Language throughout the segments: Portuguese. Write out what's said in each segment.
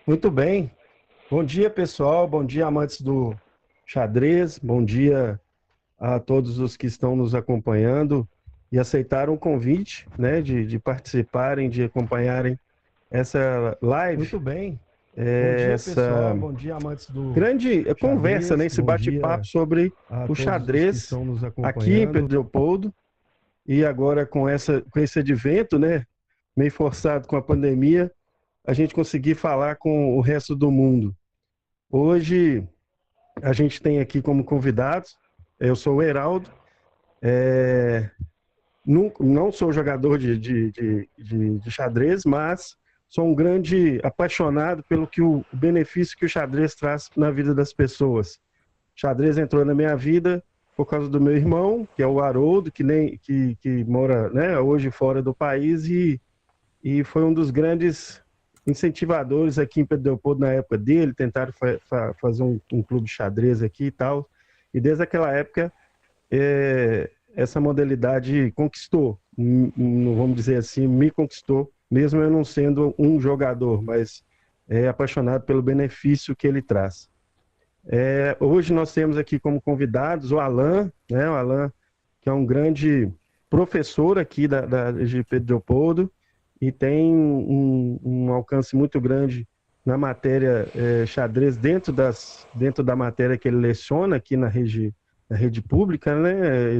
Muito bem. Bom dia, pessoal. Bom dia, amantes do xadrez. Bom dia a todos os que estão nos acompanhando e aceitaram o convite, né, de participarem, de acompanharem essa live. Muito bem. Bom dia, Essa pessoal. Bom dia, amantes do grande conversa, né, xadrez. esse Bom bate-papo dia sobre a o todos os que xadrez estão nos aqui em acompanhando. Pedro Leopoldo. E agora com esse advento, né, meio forçado com a pandemia, a gente conseguir falar com o resto do mundo. Hoje a gente tem aqui como convidados, eu sou o Heraldo, não sou jogador de xadrez, mas sou um grande apaixonado pelo que o benefício que o xadrez traz na vida das pessoas. O xadrez entrou na minha vida por causa do meu irmão, que é o Haroldo, que mora, né, hoje fora do país e foi um dos grandes incentivadores aqui em Pedro Leopoldo na época dele, tentaram fazer um clube de xadrez aqui e tal. E desde aquela época, essa modalidade conquistou, vamos dizer assim, me conquistou, mesmo eu não sendo um jogador, mas é apaixonado pelo benefício que ele traz. Hoje nós temos aqui como convidados o Alan, né, o Alan, que é um grande professor aqui de Pedro Leopoldo e tem um alcance muito grande na matéria xadrez dentro da matéria que ele leciona aqui na rede pública, né,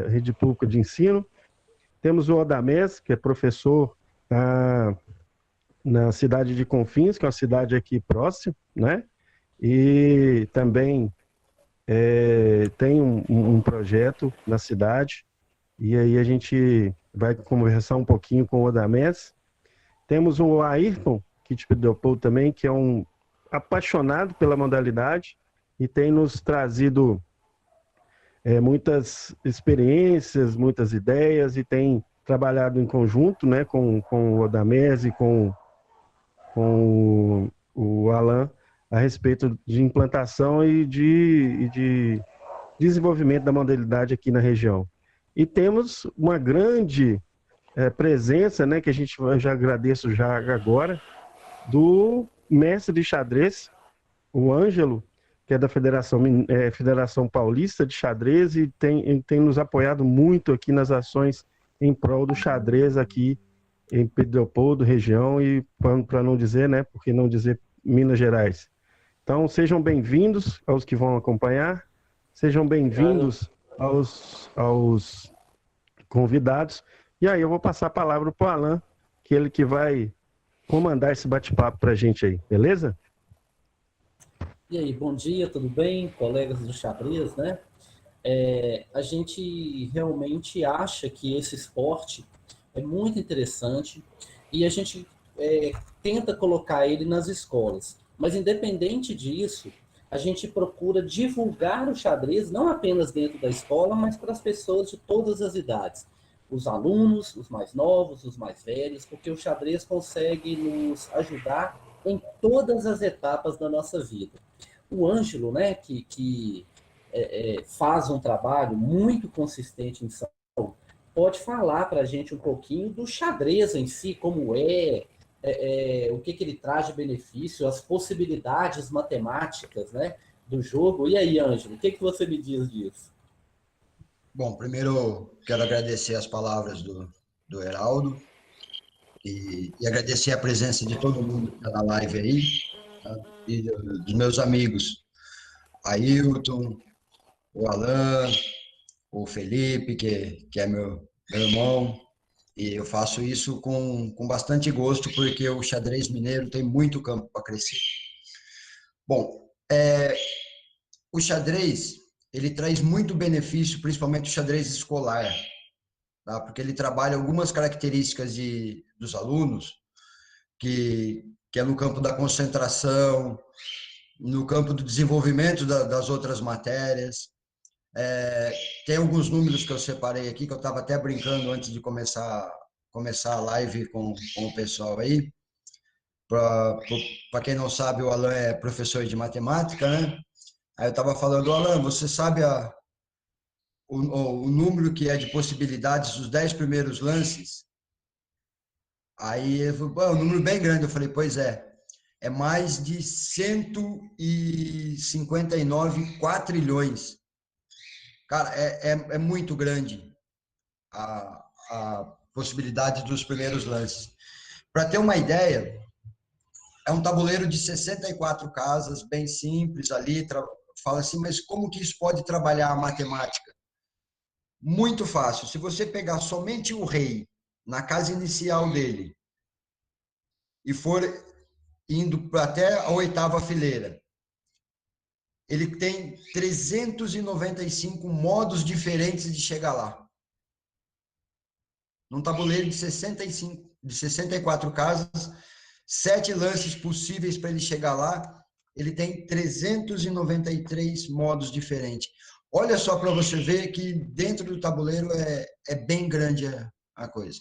rede pública de ensino. Temos o Odamés, que é professor na, na cidade de Confins, que é uma cidade aqui próxima, né? E também tem um projeto na cidade, e aí a gente vai conversar um pouquinho com o Odamés. Temos o Ayrton, que te Leopoldo também, que é um apaixonado pela modalidade e tem nos trazido muitas experiências, muitas ideias e tem trabalhado em conjunto, né, com o Odamés e com o Alan a respeito de implantação e de desenvolvimento da modalidade aqui na região. E temos uma grande presença, né, que eu já agradeço já agora, do mestre de xadrez, o Ângelo, que é da Federação Paulista de Xadrez e tem nos apoiado muito aqui nas ações em prol do xadrez aqui em Pedro Leopoldo, região, e para não dizer, né, porque não dizer Minas Gerais. Então, sejam bem-vindos aos que vão acompanhar, sejam Obrigado. bem-vindos aos convidados. E aí eu vou passar a palavra para o Alan, que ele que vai comandar esse bate-papo para a gente aí, beleza? E aí, bom dia, tudo bem? Colegas do xadrez, né? A gente realmente acha que esse esporte é muito interessante e a gente tenta colocar ele nas escolas. Mas, independente disso, a gente procura divulgar o xadrez não apenas dentro da escola, mas para as pessoas de todas as idades. Os alunos, os mais novos, os mais velhos, porque o xadrez consegue nos ajudar em todas as etapas da nossa vida. O Ângelo, né, que faz um trabalho muito consistente em São Paulo, pode falar para a gente um pouquinho do xadrez em si, como o que ele traz de benefício, as possibilidades matemáticas, né, do jogo. E aí, Ângelo, o que você me diz disso? Bom, primeiro quero agradecer as palavras do Heraldo e agradecer a presença de todo mundo que está na live aí, tá? E dos meus amigos, Ailton, o Alan, o Felipe, que é meu irmão, e eu faço isso com bastante gosto, porque o xadrez mineiro tem muito campo para crescer. Bom, o xadrez, ele traz muito benefício, principalmente o xadrez escolar, tá? Porque ele trabalha algumas características dos alunos, que é no campo da concentração, no campo do desenvolvimento das outras matérias. Tem alguns números que eu separei aqui, que eu estava até brincando antes de começar a live com o pessoal aí. Para quem não sabe, o Alan é professor de matemática, né? Aí eu estava falando, Alan, você sabe o número que é de possibilidades dos 10 primeiros lances? Aí ele falou, um número bem grande. Eu falei, pois é. é mais de 159 quatrilhões. Cara, é muito grande a possibilidade dos primeiros lances. Para ter uma ideia, é um tabuleiro de 64 casas, bem simples ali. Fala assim, mas como que isso pode trabalhar a matemática? Muito fácil. Se você pegar somente o rei na casa inicial dele e for indo até a 8ª fileira, ele tem 395 modos diferentes de chegar lá. Num tabuleiro de 64 casas, 7 lances possíveis para ele chegar lá, ele tem 393 modos diferentes. Olha só para você ver que dentro do tabuleiro é bem grande a coisa.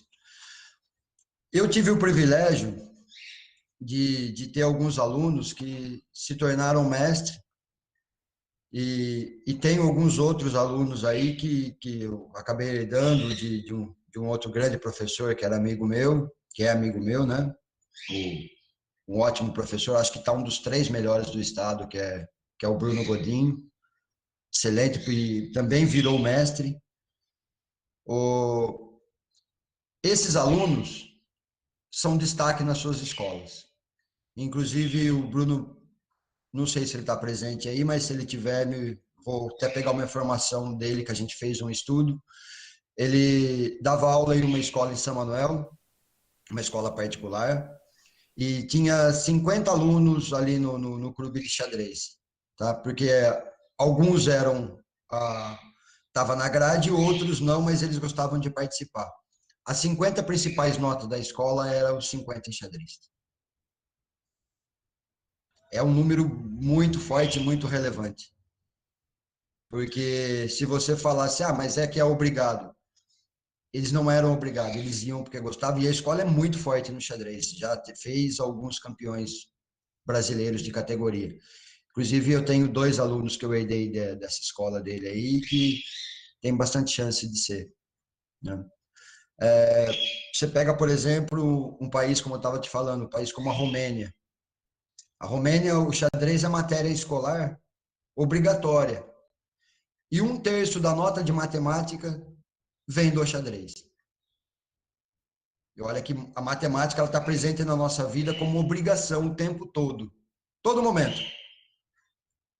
Eu tive o privilégio de ter alguns alunos que se tornaram mestres e tenho alguns outros alunos aí que eu acabei herdando de um outro grande professor que era amigo meu, que é amigo meu, né? Um ótimo professor, acho que está um dos 3 melhores do estado, que é o Bruno Godinho, excelente, e também virou mestre. Esses alunos são destaque nas suas escolas. Inclusive, o Bruno, não sei se ele está presente aí, mas se ele tiver, vou até pegar uma informação dele, que a gente fez um estudo. Ele dava aula em uma escola em São Manuel, uma escola particular, e tinha 50 alunos ali no clube de xadrez, tá? Porque alguns estavam na grade, outros não, mas eles gostavam de participar. As 50 principais notas da escola eram os 50 em xadrez. É um número muito forte, muito relevante. Porque se você falasse, mas é que é obrigado. Eles não eram obrigados, eles iam porque gostavam. E a escola é muito forte no xadrez. Já fez alguns campeões brasileiros de categoria. Inclusive, eu tenho 2 alunos que eu herdei dessa escola dele aí, que tem bastante chance de ser, né? Você pega, por exemplo, um país, como eu estava te falando, um país como a Romênia. A Romênia, o xadrez é matéria escolar obrigatória. E 1/3 da nota de matemática vem do xadrez. E olha que a matemática está presente na nossa vida como obrigação o tempo todo. Todo momento.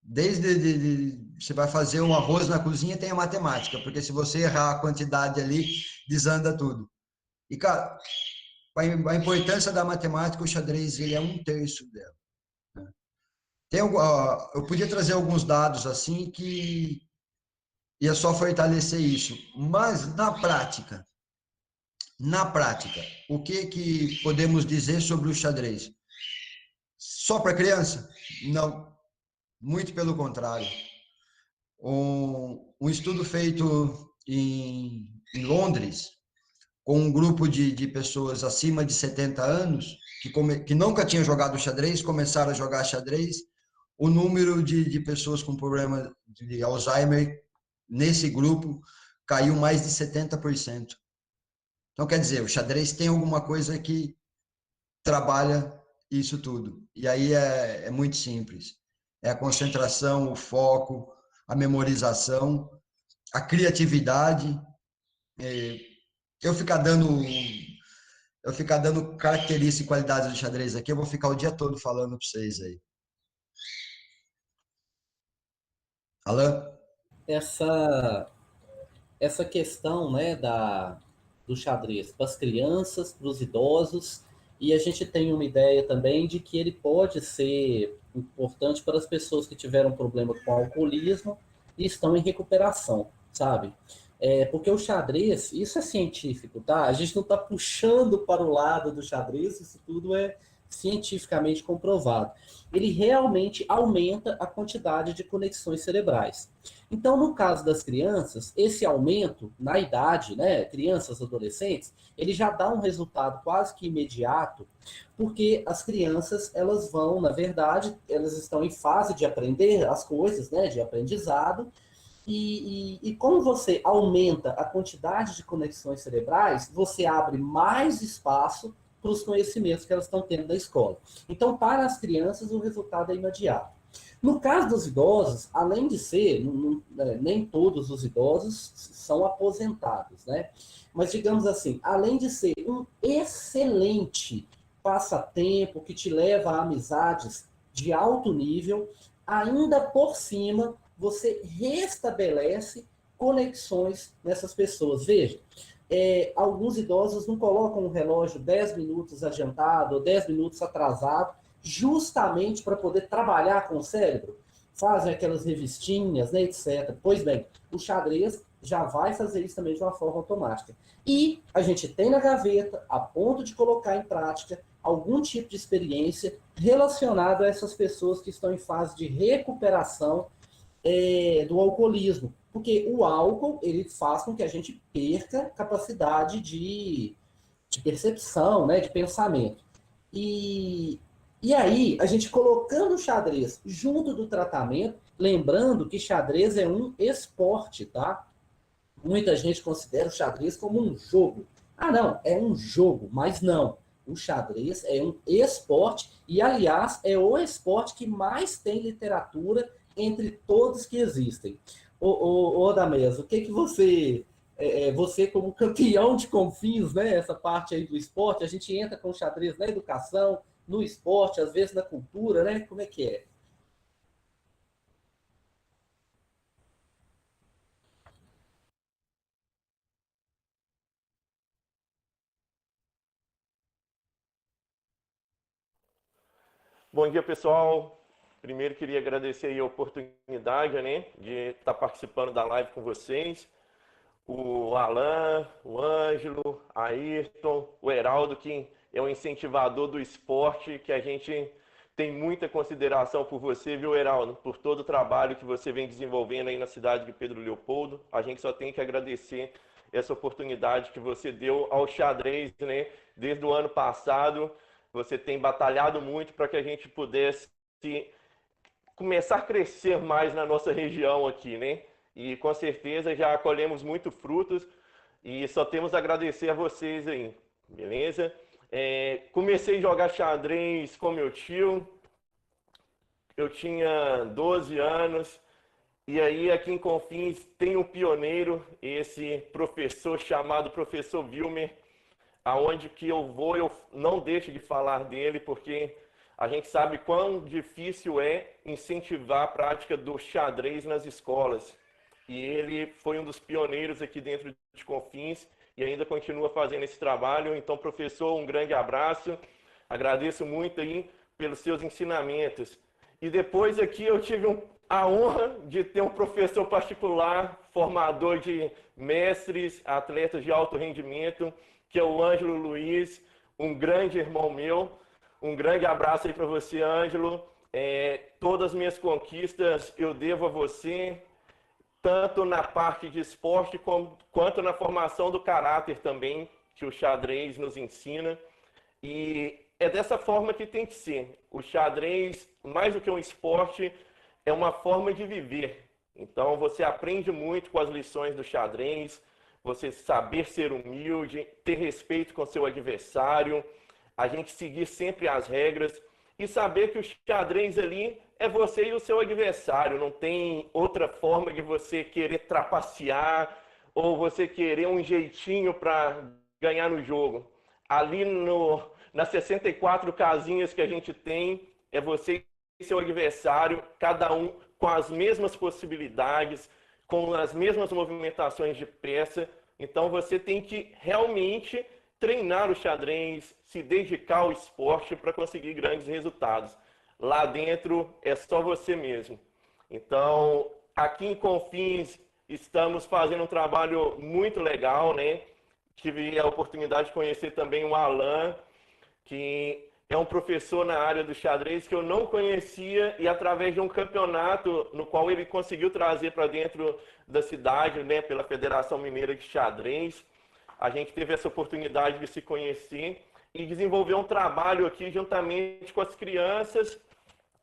Desde você vai fazer um arroz na cozinha, tem a matemática, porque se você errar a quantidade ali, desanda tudo. E, cara, a importância da matemática, o xadrez, ele é 1/3 dela. Né? Eu podia trazer alguns dados assim que ia só fortalecer isso, mas na prática, o que podemos dizer sobre o xadrez? Só para criança? Não. Muito pelo contrário. Um estudo feito em Londres, com um grupo de pessoas acima de 70 anos, que nunca tinham jogado xadrez, começaram a jogar xadrez, o número de pessoas com problema de Alzheimer, nesse grupo, caiu mais de 70%. Então, quer dizer, o xadrez tem alguma coisa que trabalha isso tudo. E aí é muito simples. É a concentração, o foco, a memorização, a criatividade. Eu ficar dando características e qualidades do xadrez aqui, eu vou ficar o dia todo falando para vocês aí. Alain? Essa questão, né, do xadrez para as crianças, para os idosos, e a gente tem uma ideia também de que ele pode ser importante para as pessoas que tiveram problema com alcoolismo e estão em recuperação, sabe? Porque o xadrez, isso é científico, tá? A gente não está puxando para o lado do xadrez, isso tudo é cientificamente comprovado. Ele realmente aumenta a quantidade de conexões cerebrais. Então, no caso das crianças, esse aumento na idade, né, crianças, adolescentes, ele já dá um resultado quase que imediato, porque as crianças, elas vão, na verdade, elas estão em fase de aprender as coisas, né, de aprendizado, e como você aumenta a quantidade de conexões cerebrais, você abre mais espaço para os conhecimentos que elas estão tendo da escola. Então, para as crianças, o resultado é imediato. No caso dos idosos, além de ser, nem todos os idosos são aposentados, né? Mas, digamos assim, além de ser um excelente passatempo que te leva a amizades de alto nível, ainda por cima, você restabelece conexões nessas pessoas. Veja, alguns idosos não colocam um relógio 10 minutos adiantado ou 10 minutos atrasado, justamente para poder trabalhar com o cérebro. Fazem aquelas revistinhas, né, etc. Pois bem, o xadrez já vai fazer isso também de uma forma automática. E a gente tem na gaveta, a ponto de colocar em prática, algum tipo de experiência relacionado a essas pessoas que estão em fase de recuperação do alcoolismo. Porque o álcool, ele faz com que a gente perca capacidade de percepção, né, de pensamento. E aí, a gente colocando o xadrez junto do tratamento, lembrando que xadrez é um esporte, tá? Muita gente considera o xadrez como um jogo. Ah, não, é um jogo, mas não. O xadrez é um esporte e, aliás, é o esporte que mais tem literatura entre todos que existem. Ô Adamés, o que você... você como campeão de Confins, né, essa parte aí do esporte, a gente entra com o xadrez na educação, no esporte, às vezes na cultura, né? Como é que é? Bom dia, pessoal. Primeiro, queria agradecer aí a oportunidade, né, de estar participando da live com vocês. O Alan, o Ângelo, a Ayrton, o Heraldo, que é um incentivador do esporte, que a gente tem muita consideração por você, viu, Heraldo? Por todo o trabalho que você vem desenvolvendo aí na cidade de Pedro Leopoldo. A gente só tem que agradecer essa oportunidade que você deu ao xadrez, né? Desde o ano passado, você tem batalhado muito para que a gente pudesse começar a crescer mais na nossa região aqui, né? E com certeza já colhemos muito frutos e só temos a agradecer a vocês aí, beleza? Comecei a jogar xadrez com meu tio, eu tinha 12 anos, e aí aqui em Confins tem um pioneiro, esse professor chamado Professor Wilmer, aonde que eu vou, eu não deixo de falar dele, porque a gente sabe quão difícil é incentivar a prática do xadrez nas escolas. E ele foi um dos pioneiros aqui dentro de Confins e ainda continua fazendo esse trabalho. Então, professor, um grande abraço. Agradeço muito aí pelos seus ensinamentos. E depois aqui eu tive a honra de ter um professor particular, formador de mestres, atletas de alto rendimento, que é o Ângelo Luiz, um grande irmão meu. Um grande abraço aí para você, Ângelo. Todas as minhas conquistas eu devo a você, tanto na parte de esporte quanto na formação do caráter também, que o xadrez nos ensina. E é dessa forma que tem que ser. O xadrez, mais do que um esporte, é uma forma de viver. Então, você aprende muito com as lições do xadrez, você saber ser humilde, ter respeito com seu adversário, a gente seguir sempre as regras e saber que o xadrez ali é você e o seu adversário. Não tem outra forma de você querer trapacear ou você querer um jeitinho para ganhar no jogo. Ali nas 64 casinhas que a gente tem, é você e seu adversário, cada um com as mesmas possibilidades, com as mesmas movimentações de peça. Então você tem que realmente treinar o xadrez, se dedicar ao esporte para conseguir grandes resultados. Lá dentro é só você mesmo. Então, aqui em Confins, estamos fazendo um trabalho muito legal, né? Tive a oportunidade de conhecer também o Alan, que é um professor na área do xadrez que eu não conhecia, e através de um campeonato no qual ele conseguiu trazer para dentro da cidade, né, pela Federação Mineira de Xadrez, a gente teve essa oportunidade de se conhecer e desenvolver um trabalho aqui juntamente com as crianças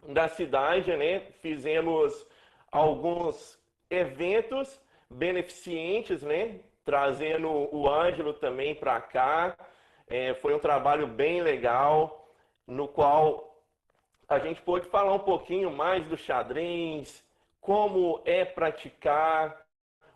da cidade, né? Fizemos alguns eventos beneficentes, né? Trazendo o Ângelo também para cá. Foi um trabalho bem legal, no qual a gente pôde falar um pouquinho mais do xadrez, como é praticar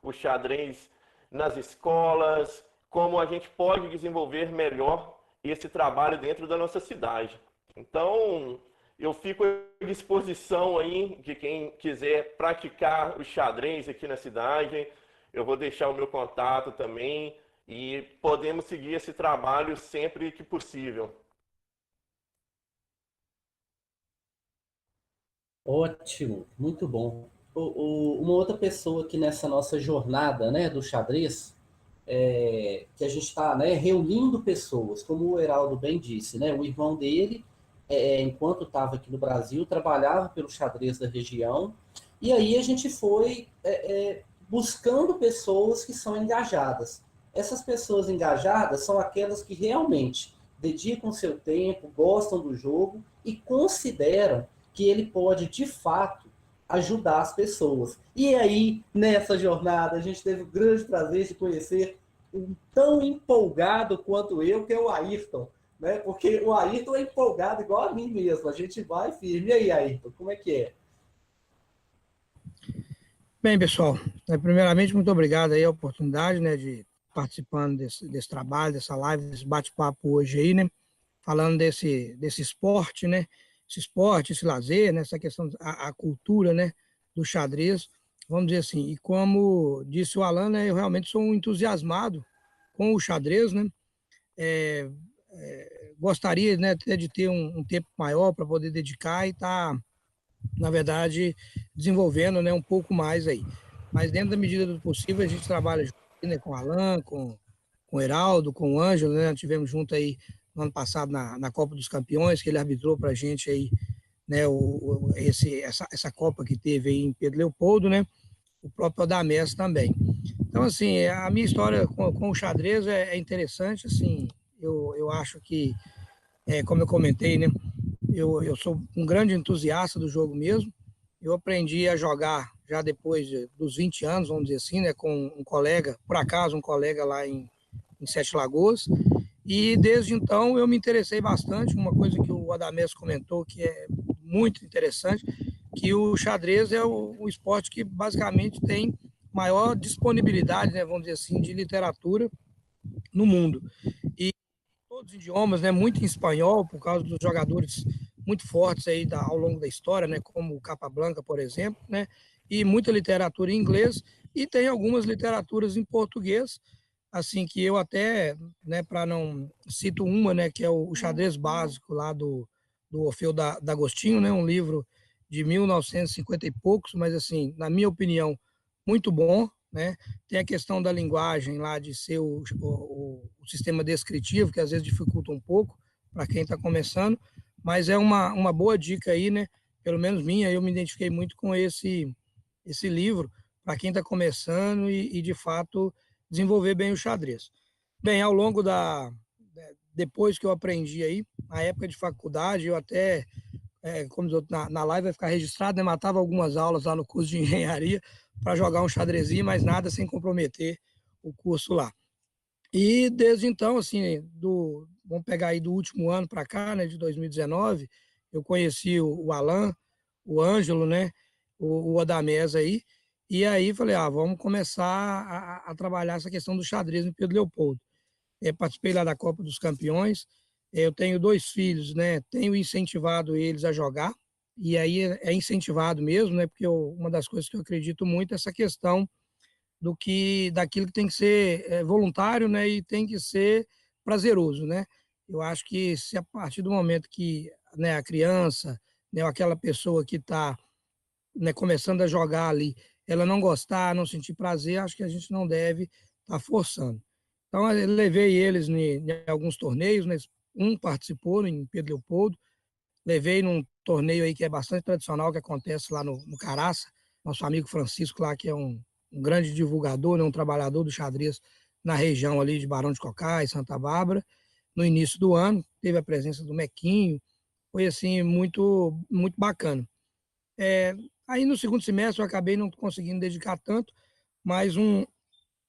o xadrez nas escolas, como a gente pode desenvolver melhor esse trabalho dentro da nossa cidade. Então, eu fico à disposição aí de quem quiser praticar o xadrez aqui na cidade. Eu vou deixar o meu contato também e podemos seguir esse trabalho sempre que possível. Ótimo, muito bom. Uma outra pessoa que nessa nossa jornada, né, do xadrez, que a gente está, né, reunindo pessoas, como o Heraldo bem disse, né, o irmão dele, enquanto estava aqui no Brasil, trabalhava pelo xadrez da região, e aí a gente foi buscando pessoas que são engajadas. Essas pessoas engajadas são aquelas que realmente dedicam seu tempo, gostam do jogo e consideram que ele pode, de fato, ajudar as pessoas. E aí, nessa jornada, a gente teve o grande prazer de conhecer um tão empolgado quanto eu, que é o Ayrton, né? Porque o Ayrton é empolgado igual a mim mesmo, a gente vai firme. E aí, Ayrton, como é que é? Bem, pessoal, primeiramente, muito obrigado aí a oportunidade, né, de participando desse trabalho, dessa live, desse bate-papo hoje aí, né, falando desse esporte, né, esse lazer, né, essa questão, a cultura, né, do xadrez, vamos dizer assim, e como disse o Alan, né, eu realmente sou um entusiasmado com o xadrez, né, gostaria, né, até de ter um tempo maior para poder dedicar e estar, na verdade, desenvolvendo, né, um pouco mais aí. Mas dentro da medida do possível, a gente trabalha junto, né, com o Alan, com o Heraldo, com o Ângelo, né, nós tivemos junto aí no ano passado na Copa dos Campeões, que ele arbitrou para a gente aí, né, essa Copa que teve aí em Pedro Leopoldo, né, o próprio Adamés também. Então, assim, a minha história com o xadrez é interessante, assim, eu acho que, como eu comentei, né, eu sou um grande entusiasta do jogo mesmo. Eu aprendi a jogar já depois dos 20 anos, vamos dizer assim, né, com um colega, por acaso, um colega lá em Sete Lagoas. E desde então eu me interessei bastante. Uma coisa que o Adamés comentou que é muito interessante, que o xadrez é o esporte que basicamente tem maior disponibilidade, né, vamos dizer assim, de literatura no mundo. E todos os idiomas, né, muito em espanhol, por causa dos jogadores muito fortes aí ao longo da história, né, como o Capablanca, por exemplo, né, e muita literatura em inglês, e tem algumas literaturas em português, assim que eu até, né, para não cito uma, né, que é o xadrez básico lá do Orfeu D'Agostinho, né, um livro de 1950 e poucos, mas assim, na minha opinião, muito bom, né? Tem a questão da linguagem lá de ser o sistema descritivo, que às vezes dificulta um pouco para quem está começando, mas é uma boa dica aí, né? Pelo menos minha, eu me identifiquei muito com esse livro para quem está começando e, de fato, desenvolver bem o xadrez. Bem, ao longo depois que eu aprendi aí, na época de faculdade, eu até, como na live vai ficar registrado, né, matava algumas aulas lá no curso de engenharia para jogar um xadrezinho, mas nada sem comprometer o curso lá. E desde então, assim, vamos pegar aí do último ano para cá, né, de 2019, eu conheci o Alan, o Ângelo, né, o Adamés aí, e aí falei, vamos começar a trabalhar essa questão do xadrez em Pedro Leopoldo. Participei lá da Copa dos Campeões, eu tenho 2 filhos, né, tenho incentivado eles a jogar, e aí é incentivado mesmo, né, porque uma das coisas que eu acredito muito é essa questão daquilo que tem que ser voluntário, né, e tem que ser prazeroso, né. Eu acho que se a partir do momento que, né, a criança, né, ou aquela pessoa que está, né, começando a jogar ali, ela não gostar, não sentir prazer, acho que a gente não deve estar forçando. Então, eu levei eles em alguns torneios, né, um participou em Pedro Leopoldo, levei num torneio aí que é bastante tradicional, que acontece lá no Caraça, nosso amigo Francisco lá, que é um grande divulgador, né, um trabalhador do xadrez na região ali de Barão de Cocais, Santa Bárbara. No início do ano, teve a presença do Mequinho, foi assim, muito, muito bacana. Aí no segundo semestre eu acabei não conseguindo dedicar tanto, mas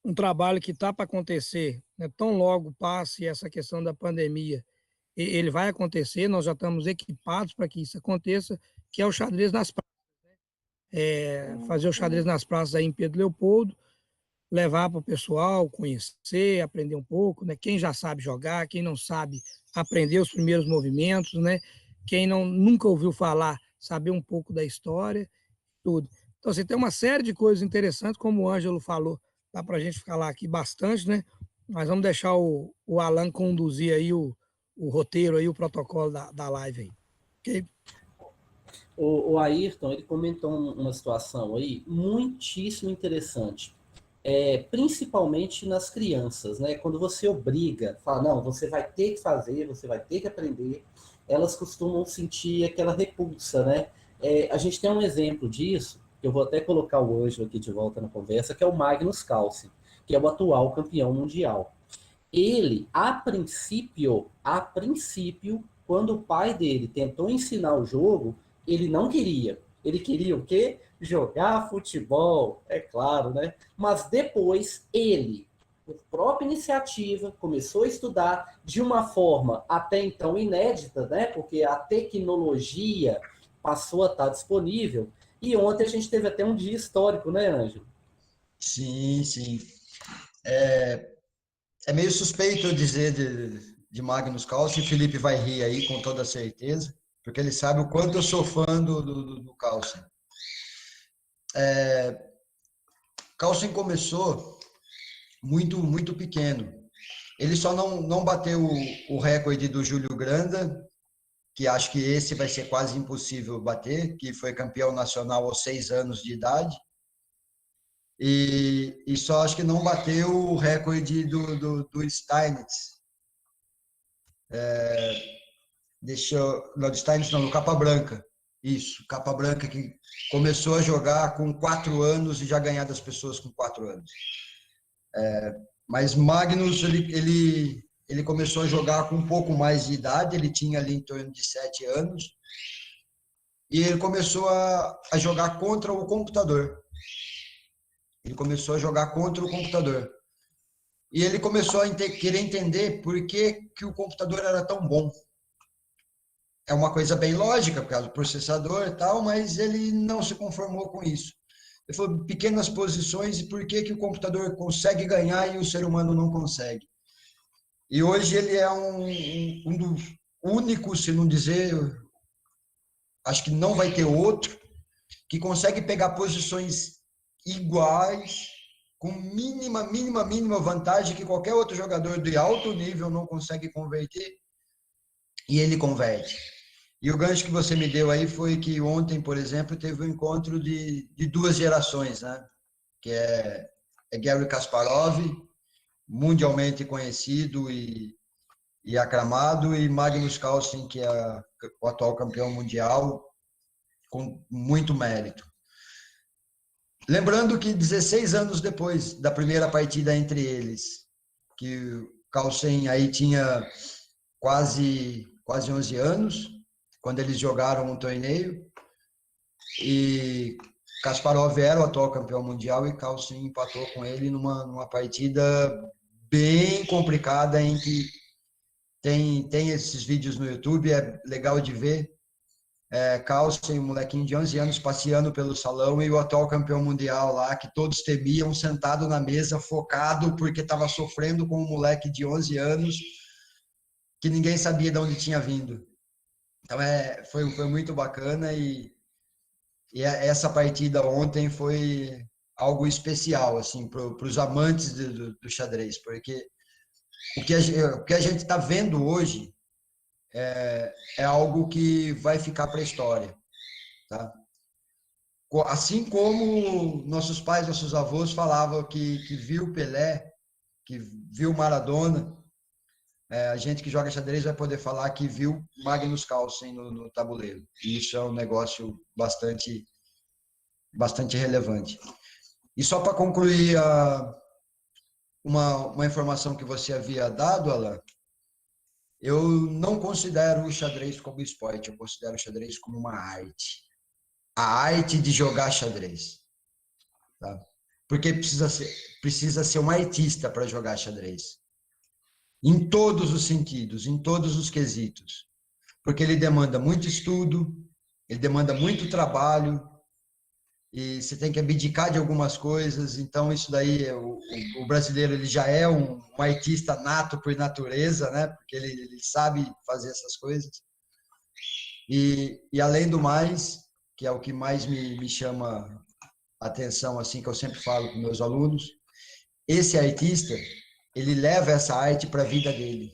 um trabalho que está para acontecer, né? Tão logo passe essa questão da pandemia, ele vai acontecer, nós já estamos equipados para que isso aconteça, que é o xadrez nas praças. Fazer o xadrez nas praças aí em Pedro Leopoldo, levar para o pessoal, conhecer, aprender um pouco, né? Quem já sabe jogar, quem não sabe, aprender os primeiros movimentos, né? Quem nunca ouviu falar, saber um pouco da história, tudo. Então, assim, tem uma série de coisas interessantes, como o Ângelo falou, dá para a gente falar aqui bastante, né? Mas vamos deixar o Alan conduzir aí o roteiro, aí, o protocolo da live aí. Ok? O Ayrton, ele comentou uma situação aí muitíssimo interessante, principalmente nas crianças, né? Quando você obriga, fala, não, você vai ter que fazer, você vai ter que aprender, elas costumam sentir aquela repulsa, né? A gente tem um exemplo disso, que eu vou até colocar o Ângelo aqui de volta na conversa, que é o Magnus Carlsen, que é o atual campeão mundial. Ele, a princípio, quando o pai dele tentou ensinar o jogo, ele não queria. Ele queria o quê? Jogar futebol, é claro, né? Mas depois ele, por própria iniciativa, começou a estudar de uma forma até então inédita, né? Porque a tecnologia passou a estar disponível. E ontem a gente teve até um dia histórico, né, Ângelo? Sim, sim. É meio suspeito eu dizer de Magnus Carlsen, Felipe vai rir aí com toda certeza, porque ele sabe o quanto eu sou fã do Carlsen. Carlsen começou muito pequeno. Ele só não bateu o recorde do Júlio Granda, que acho que esse vai ser quase impossível bater, que foi campeão nacional aos 6 anos de idade. E só acho que não bateu o recorde do Steinitz. Não, do Steinitz não, do Capabranca. Isso, Capabranca, que começou a jogar com 4 anos e já ganhar das pessoas com 4 anos. Mas Magnus, ele começou a jogar com um pouco mais de idade, ele tinha ali em torno de 7 anos, e ele começou a jogar contra o computador. Ele começou a jogar contra o computador. E ele começou a querer entender por que o computador era tão bom. É uma coisa bem lógica, por causa do processador e tal, mas ele não se conformou com isso. Ele falou, pequenas posições, e por que o computador consegue ganhar e o ser humano não consegue? E hoje ele é um dos únicos, se não dizer, acho que não vai ter outro, que consegue pegar posições iguais, com mínima vantagem que qualquer outro jogador de alto nível não consegue converter, e ele converte. E o gancho que você me deu aí foi que ontem, por exemplo, teve um encontro de 2 gerações, né? Que é Garry Kasparov, mundialmente conhecido e aclamado, e Magnus Carlsen, que é o atual campeão mundial, com muito mérito. Lembrando que 16 anos depois da primeira partida entre eles, que o Carlsen aí tinha quase 11 anos, quando eles jogaram um torneio, e Kasparov era o atual campeão mundial e Carlsen empatou com ele numa partida bem complicada, em que tem esses vídeos no YouTube, é legal de ver. Carlsen, um molequinho de 11 anos, passeando pelo salão, e o atual campeão mundial lá, que todos temiam, sentado na mesa, focado, porque estava sofrendo com um moleque de 11 anos, que ninguém sabia de onde tinha vindo. Então, foi muito bacana, e essa partida ontem foi algo especial, assim, para os amantes do xadrez, porque o que a gente está vendo hoje é algo que vai ficar para a história, tá? Assim como nossos pais, nossos avós falavam que viu Pelé, que viu Maradona, a gente que joga xadrez vai poder falar que viu Magnus Carlsen no tabuleiro. E isso é um negócio bastante relevante. E só para concluir uma informação que você havia dado, Alan, eu não considero o xadrez como esporte, eu considero o xadrez como uma arte. A arte de jogar xadrez. Tá? porque precisa ser um artista para jogar xadrez. Em todos os sentidos, em todos os quesitos. Porque ele demanda muito estudo, ele demanda muito trabalho, e você tem que abdicar de algumas coisas. Então, isso daí, o brasileiro ele já é um artista nato por natureza, né? Porque ele sabe fazer essas coisas. E além do mais, que é o que mais me chama a atenção, assim, que eu sempre falo com meus alunos, esse artista, ele leva essa arte para a vida dele.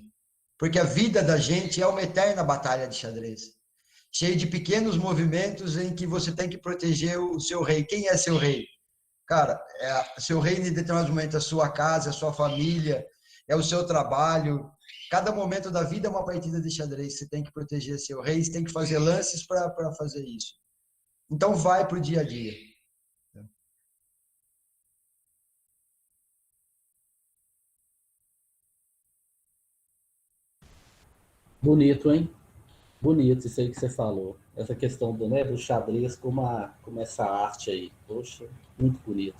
Porque a vida da gente é uma eterna batalha de xadrez, cheio de pequenos movimentos em que você tem que proteger o seu rei. Quem é seu rei? Cara, seu rei em determinado momento é a sua casa, é a sua família, é o seu trabalho. Cada momento da vida é uma partida de xadrez. Você tem que proteger seu rei, você tem que fazer lances para fazer isso. Então, vai para o dia a dia. Bonito, hein? Bonito isso aí que você falou. Essa questão do, né, do xadrez como essa arte aí. Poxa, muito bonito.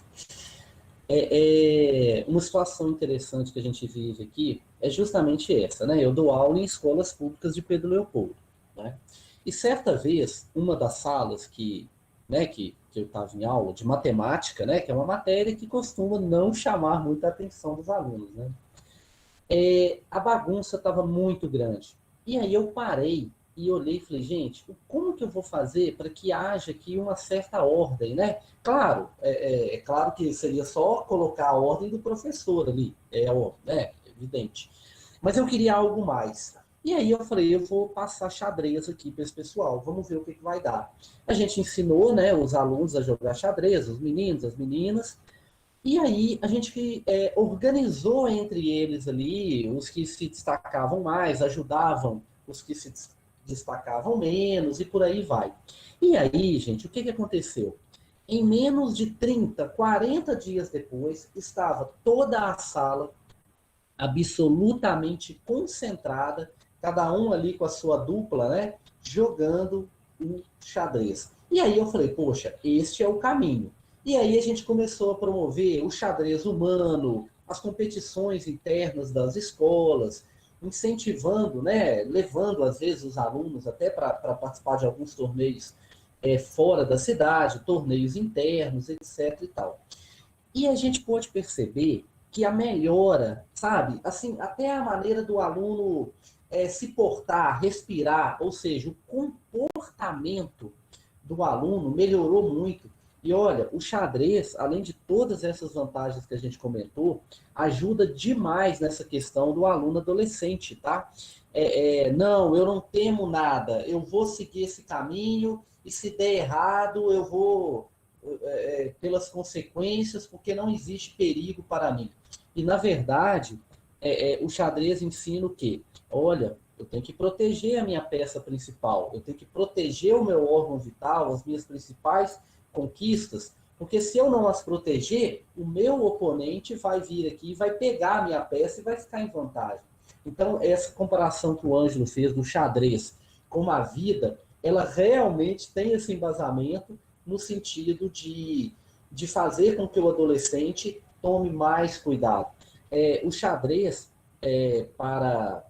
Uma situação interessante que a gente vive aqui é justamente essa, né? Eu dou aula em escolas públicas de Pedro Leopoldo, né? E certa vez, uma das salas que eu estava em aula de matemática, né? Que é uma matéria que costuma não chamar muita atenção dos alunos, né? A bagunça estava muito grande. E aí eu parei e olhei e falei, gente, como que eu vou fazer para que haja aqui uma certa ordem, né? Claro, claro que seria só colocar a ordem do professor ali, evidente. Mas eu queria algo mais. E aí eu falei, eu vou passar xadrez aqui para esse pessoal, vamos ver o que vai dar. A gente ensinou, né, os alunos a jogar xadrez, os meninos, as meninas, e aí a gente organizou entre eles ali, os que se destacavam mais, ajudavam os que se destacavam menos, e por aí vai. E aí, gente, o que aconteceu? Em menos de 30, 40 dias depois, estava toda a sala absolutamente concentrada, cada um ali com a sua dupla, né, jogando o xadrez. E aí eu falei, poxa, este é o caminho. E aí a gente começou a promover o xadrez humano, as competições internas das escolas, incentivando, né, levando às vezes os alunos até para participar de alguns torneios fora da cidade, torneios internos, etc. e tal. E a gente pode perceber que a melhora, sabe, assim, até a maneira do aluno se portar, respirar, ou seja, o comportamento do aluno melhorou muito. E olha, o xadrez, além de todas essas vantagens que a gente comentou, ajuda demais nessa questão do aluno adolescente, tá? Não, eu não temo nada, eu vou seguir esse caminho e se der errado, eu vou pelas consequências, porque não existe perigo para mim. E, na verdade, o xadrez ensina o quê? Olha, eu tenho que proteger a minha peça principal, eu tenho que proteger o meu órgão vital, as minhas principais conquistas, porque se eu não as proteger, o meu oponente vai vir aqui, vai pegar a minha peça e vai ficar em vantagem. Então, essa comparação que o Ângelo fez do xadrez com a vida, ela realmente tem esse embasamento no sentido de fazer com que o adolescente tome mais cuidado. O xadrez, para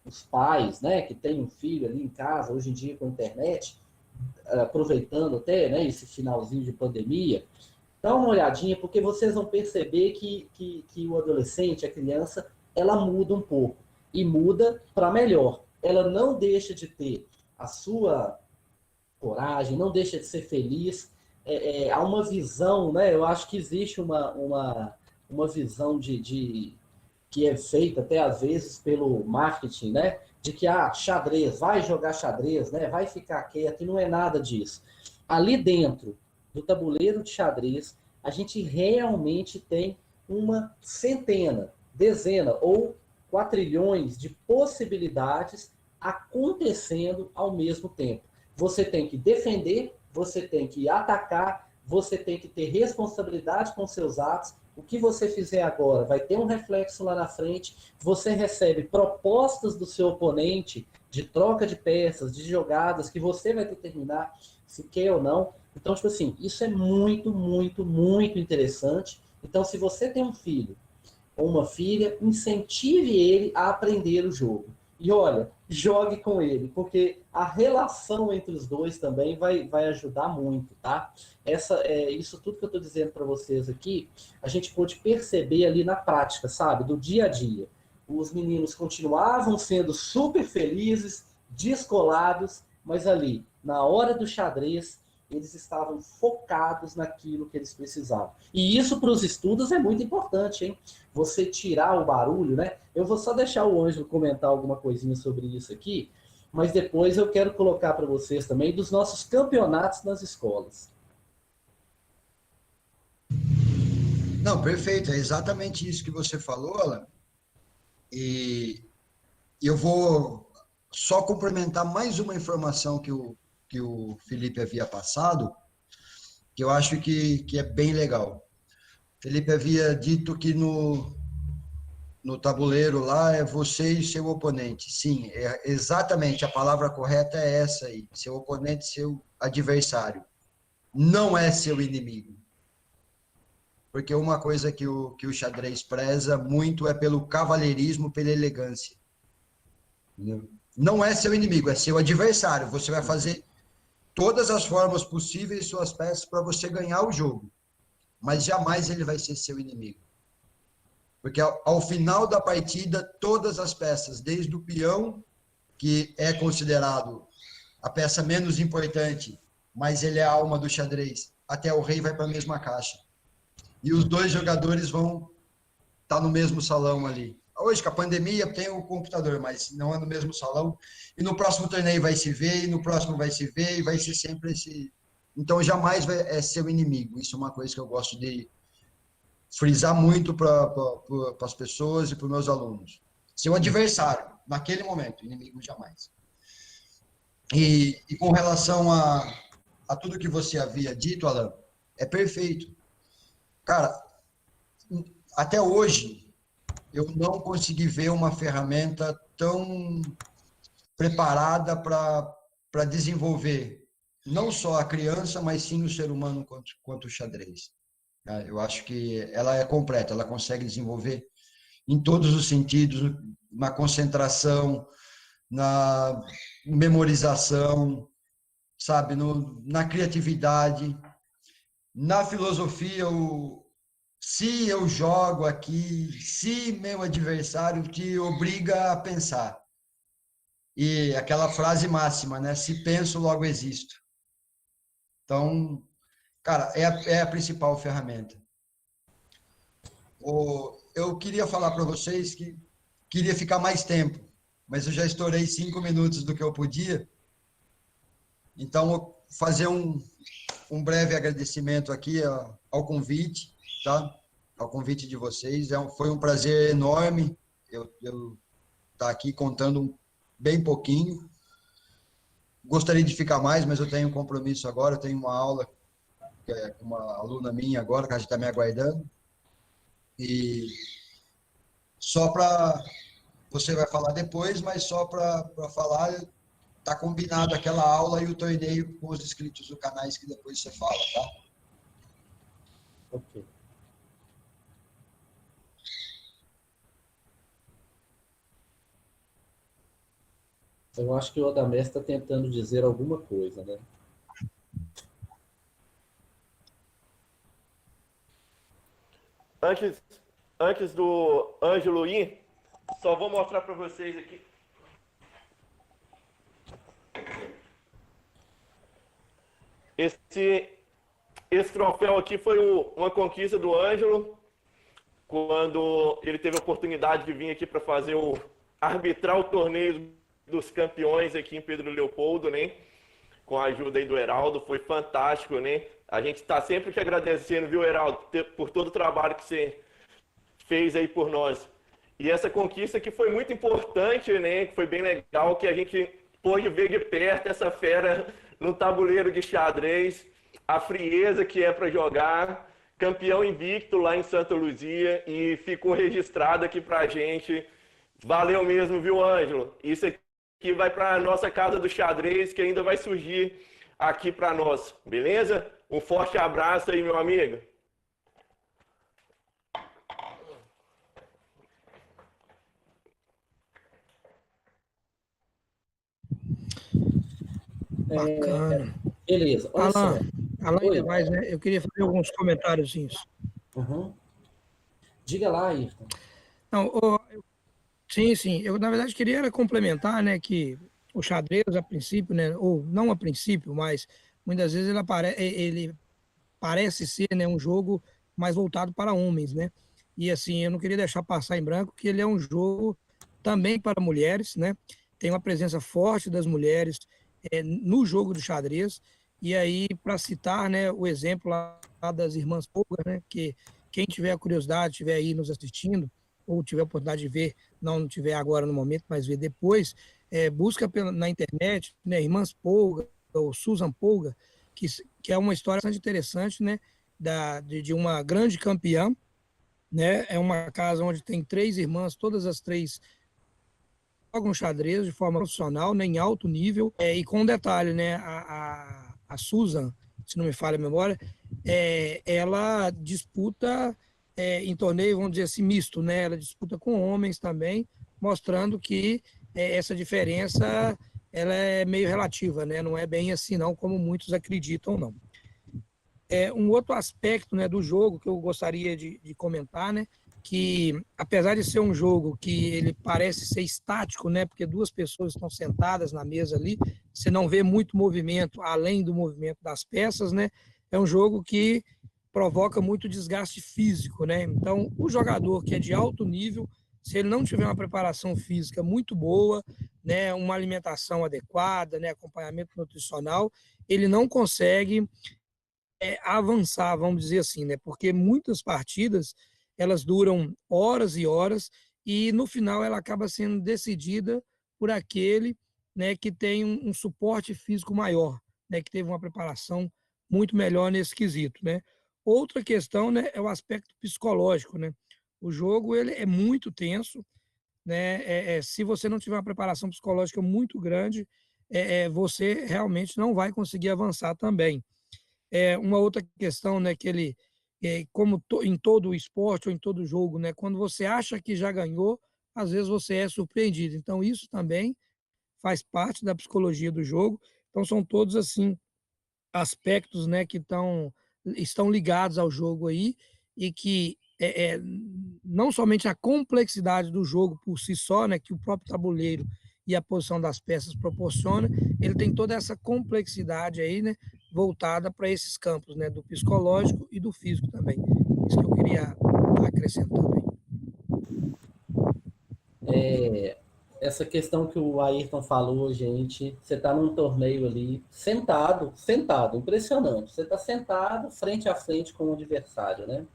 os pais, né, que têm um filho ali em casa, hoje em dia com a internet, aproveitando até, né, esse finalzinho de pandemia, dá uma olhadinha, porque vocês vão perceber que o adolescente, a criança, ela muda um pouco, e muda para melhor. Ela não deixa de ter a sua coragem, não deixa de ser feliz. Há uma visão, né, eu acho que existe uma visão que é feita até às vezes pelo marketing, né, de que xadrez, vai jogar xadrez, né, vai ficar quieto, e não é nada disso. Ali dentro do tabuleiro de xadrez, a gente realmente tem uma centena, dezena ou quatrilhões de possibilidades acontecendo ao mesmo tempo. Você tem que defender, você tem que atacar, você tem que ter responsabilidade com seus atos. O que você fizer agora vai ter um reflexo lá na frente. Você recebe propostas do seu oponente de troca de peças, de jogadas que você vai determinar se quer ou não. Então, tipo assim, isso é muito, muito, muito interessante Então, se você tem um filho ou uma filha, incentive ele a aprender o jogo. E olha, jogue com ele, porque a relação entre os dois também vai ajudar muito, tá? Isso tudo que eu estou dizendo para vocês aqui, a gente pôde perceber ali na prática, sabe? Do dia a dia. Os meninos continuavam sendo super felizes, descolados, mas ali, na hora do xadrez, eles estavam focados naquilo que eles precisavam. E isso para os estudos é muito importante, hein? Você tirar o barulho, né? Eu vou só deixar o Ângelo comentar alguma coisinha sobre isso aqui, mas depois eu quero colocar para vocês também dos nossos campeonatos nas escolas. Não, perfeito, é exatamente isso que você falou, Alan. E eu vou só complementar mais uma informação que o Felipe havia passado, que eu acho que é bem legal. Felipe havia dito que no tabuleiro lá é você e seu oponente. Sim, exatamente, a palavra correta é essa aí. Seu oponente, seu adversário. Não é seu inimigo. Porque uma coisa que o xadrez preza muito é pelo cavalheirismo, pela elegância. Entendeu? Não é seu inimigo, é seu adversário. Você vai fazer todas as formas possíveis suas peças para você ganhar o jogo. Mas jamais ele vai ser seu inimigo. Porque ao final da partida, todas as peças, desde o peão, que é considerado a peça menos importante, mas ele é a alma do xadrez, até o rei vai para a mesma caixa. E os dois jogadores vão estar no mesmo salão ali. Hoje, com a pandemia, tem o computador, mas não é no mesmo salão. E no próximo torneio vai se ver, e no próximo vai se ver, e vai ser sempre esse... Então, jamais é seu inimigo. Isso é uma coisa que eu gosto de frisar muito para as pessoas e para os meus alunos. Seu adversário, naquele momento, inimigo jamais. E com relação a tudo que você havia dito, Alan, é perfeito. Cara, até hoje, eu não consegui ver uma ferramenta tão preparada para desenvolver não só a criança, mas sim o ser humano quanto o xadrez. Eu acho que ela é completa, ela consegue desenvolver em todos os sentidos, na concentração, na memorização, sabe, na criatividade, na filosofia, se eu jogo aqui, se meu adversário te obriga a pensar. E aquela frase máxima, né? Se penso, logo existo. Então, cara, é a principal ferramenta. Eu queria falar para vocês que queria ficar mais tempo, mas eu já estourei 5 minutos do que eu podia. Então, vou fazer um breve agradecimento aqui ao convite, tá? Ao convite de vocês. Foi um prazer enorme eu estar aqui contando bem pouquinho. Gostaria de ficar mais, mas eu tenho um compromisso agora, eu tenho uma aula com uma aluna minha agora, que a gente está me aguardando. E só para... Você vai falar depois, mas só para falar, está combinado aquela aula e o torneio com os inscritos do canal que depois você fala, tá? Ok. Eu acho que o Odamés está tentando dizer alguma coisa, né? Antes do Ângelo ir, só vou mostrar para vocês aqui. Esse troféu aqui foi uma conquista do Ângelo, quando ele teve a oportunidade de vir aqui para fazer arbitrar o torneio dos campeões aqui em Pedro Leopoldo, né? Com a ajuda aí do Heraldo, foi fantástico, né? A gente está sempre que agradecendo, viu, Heraldo, por todo o trabalho que você fez aí por nós. E essa conquista que foi muito importante, né? Que foi bem legal, que a gente pôde ver de perto essa fera no tabuleiro de xadrez, a frieza que é para jogar, campeão invicto lá em Santa Luzia, e ficou registrado aqui para a gente. Valeu mesmo, viu, Ângelo? Isso aqui vai para a nossa casa do xadrez, que ainda vai surgir aqui para nós, beleza? Um forte abraço aí, meu amigo. Bacana. Beleza, olha só. Alan Oi. ainda mais, né? Eu queria fazer alguns comentários. Uhum. Diga lá, Ayrton. Não, sim. Eu, na verdade, queria era complementar, né, que o xadrez, a princípio, né, ou não a princípio, mas muitas vezes ele parece ser, né, um jogo mais voltado para homens, né? E assim, eu não queria deixar passar em branco que ele é um jogo também para mulheres, né? Tem uma presença forte das mulheres no jogo do xadrez. E aí, para citar, né, o exemplo lá das irmãs Polgar, né, que quem tiver a curiosidade, tiver aí nos assistindo, ou tiver a oportunidade de ver, não tiver agora no momento, mas ver depois, busca na internet, né, Irmãs Polgar, ou Susan Polgar, que é uma história bastante interessante, né, de uma grande campeã, né, é uma casa onde tem 3 irmãs, todas as 3 jogam xadrez de forma profissional, né, em alto nível, e com um detalhe, né, a Susan, se não me falha a memória, ela disputa em torneio, vamos dizer assim, misto, né, ela disputa com homens também, mostrando que essa diferença ela é meio relativa, né, não é bem assim não, como muitos acreditam não. Um outro aspecto, né, do jogo que eu gostaria de comentar, né, que apesar de ser um jogo que ele parece ser estático, né, porque 2 pessoas estão sentadas na mesa ali, você não vê muito movimento além do movimento das peças, né, é um jogo que provoca muito desgaste físico, né, então o jogador que é de alto nível, se ele não tiver uma preparação física muito boa, né, uma alimentação adequada, né, acompanhamento nutricional, ele não consegue avançar, vamos dizer assim, né? Porque muitas partidas elas duram horas e horas e no final ela acaba sendo decidida por aquele, né, que tem um suporte físico maior, né, que teve uma preparação muito melhor nesse quesito, né? Outra questão, né, é o aspecto psicológico, né? O jogo ele é muito tenso, né? Se você não tiver uma preparação psicológica muito grande, você realmente não vai conseguir avançar também. Uma outra questão, né, que ele, como em todo esporte ou em todo jogo, né, quando você acha que já ganhou, às vezes você é surpreendido. Então, isso também faz parte da psicologia do jogo. Então, são todos, assim, aspectos, né, que estão ligados ao jogo aí e que não somente a complexidade do jogo por si só, né, que o próprio tabuleiro e a posição das peças proporciona, ele tem toda essa complexidade aí, né, voltada para esses campos, né, do psicológico e do físico também. Isso que eu queria acrescentar também. Essa questão que o Ayrton falou, gente, você está num torneio ali, sentado, impressionante. Você está sentado frente a frente com o adversário, né?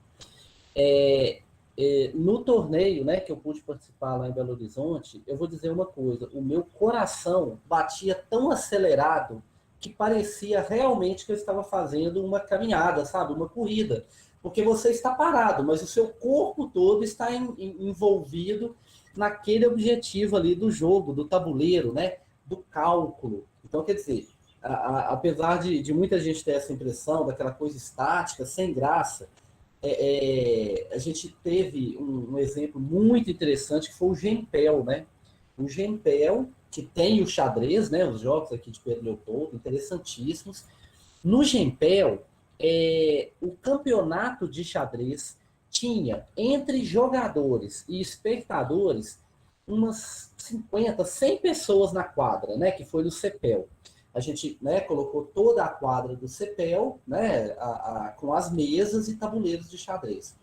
No torneio, né, que eu pude participar lá em Belo Horizonte, eu vou dizer uma coisa, o meu coração batia tão acelerado que parecia realmente que eu estava fazendo uma caminhada, sabe? Uma corrida. Porque você está parado, mas o seu corpo todo está envolvido naquele objetivo ali do jogo, do tabuleiro, né? Do cálculo. Então, quer dizer, apesar de muita gente ter essa impressão daquela coisa estática, sem graça, a gente teve um exemplo muito interessante que foi o Gempel, né? O Gempel, que tem o xadrez, né? Os jogos aqui de Pedro Leopoldo, interessantíssimos. No Gempel, o campeonato de xadrez tinha, entre jogadores e espectadores, umas 50, 100 pessoas na quadra, né? Que foi no CEPEL. A gente, né, colocou toda a quadra do CEPEL, né, com as mesas e tabuleiros de xadrez.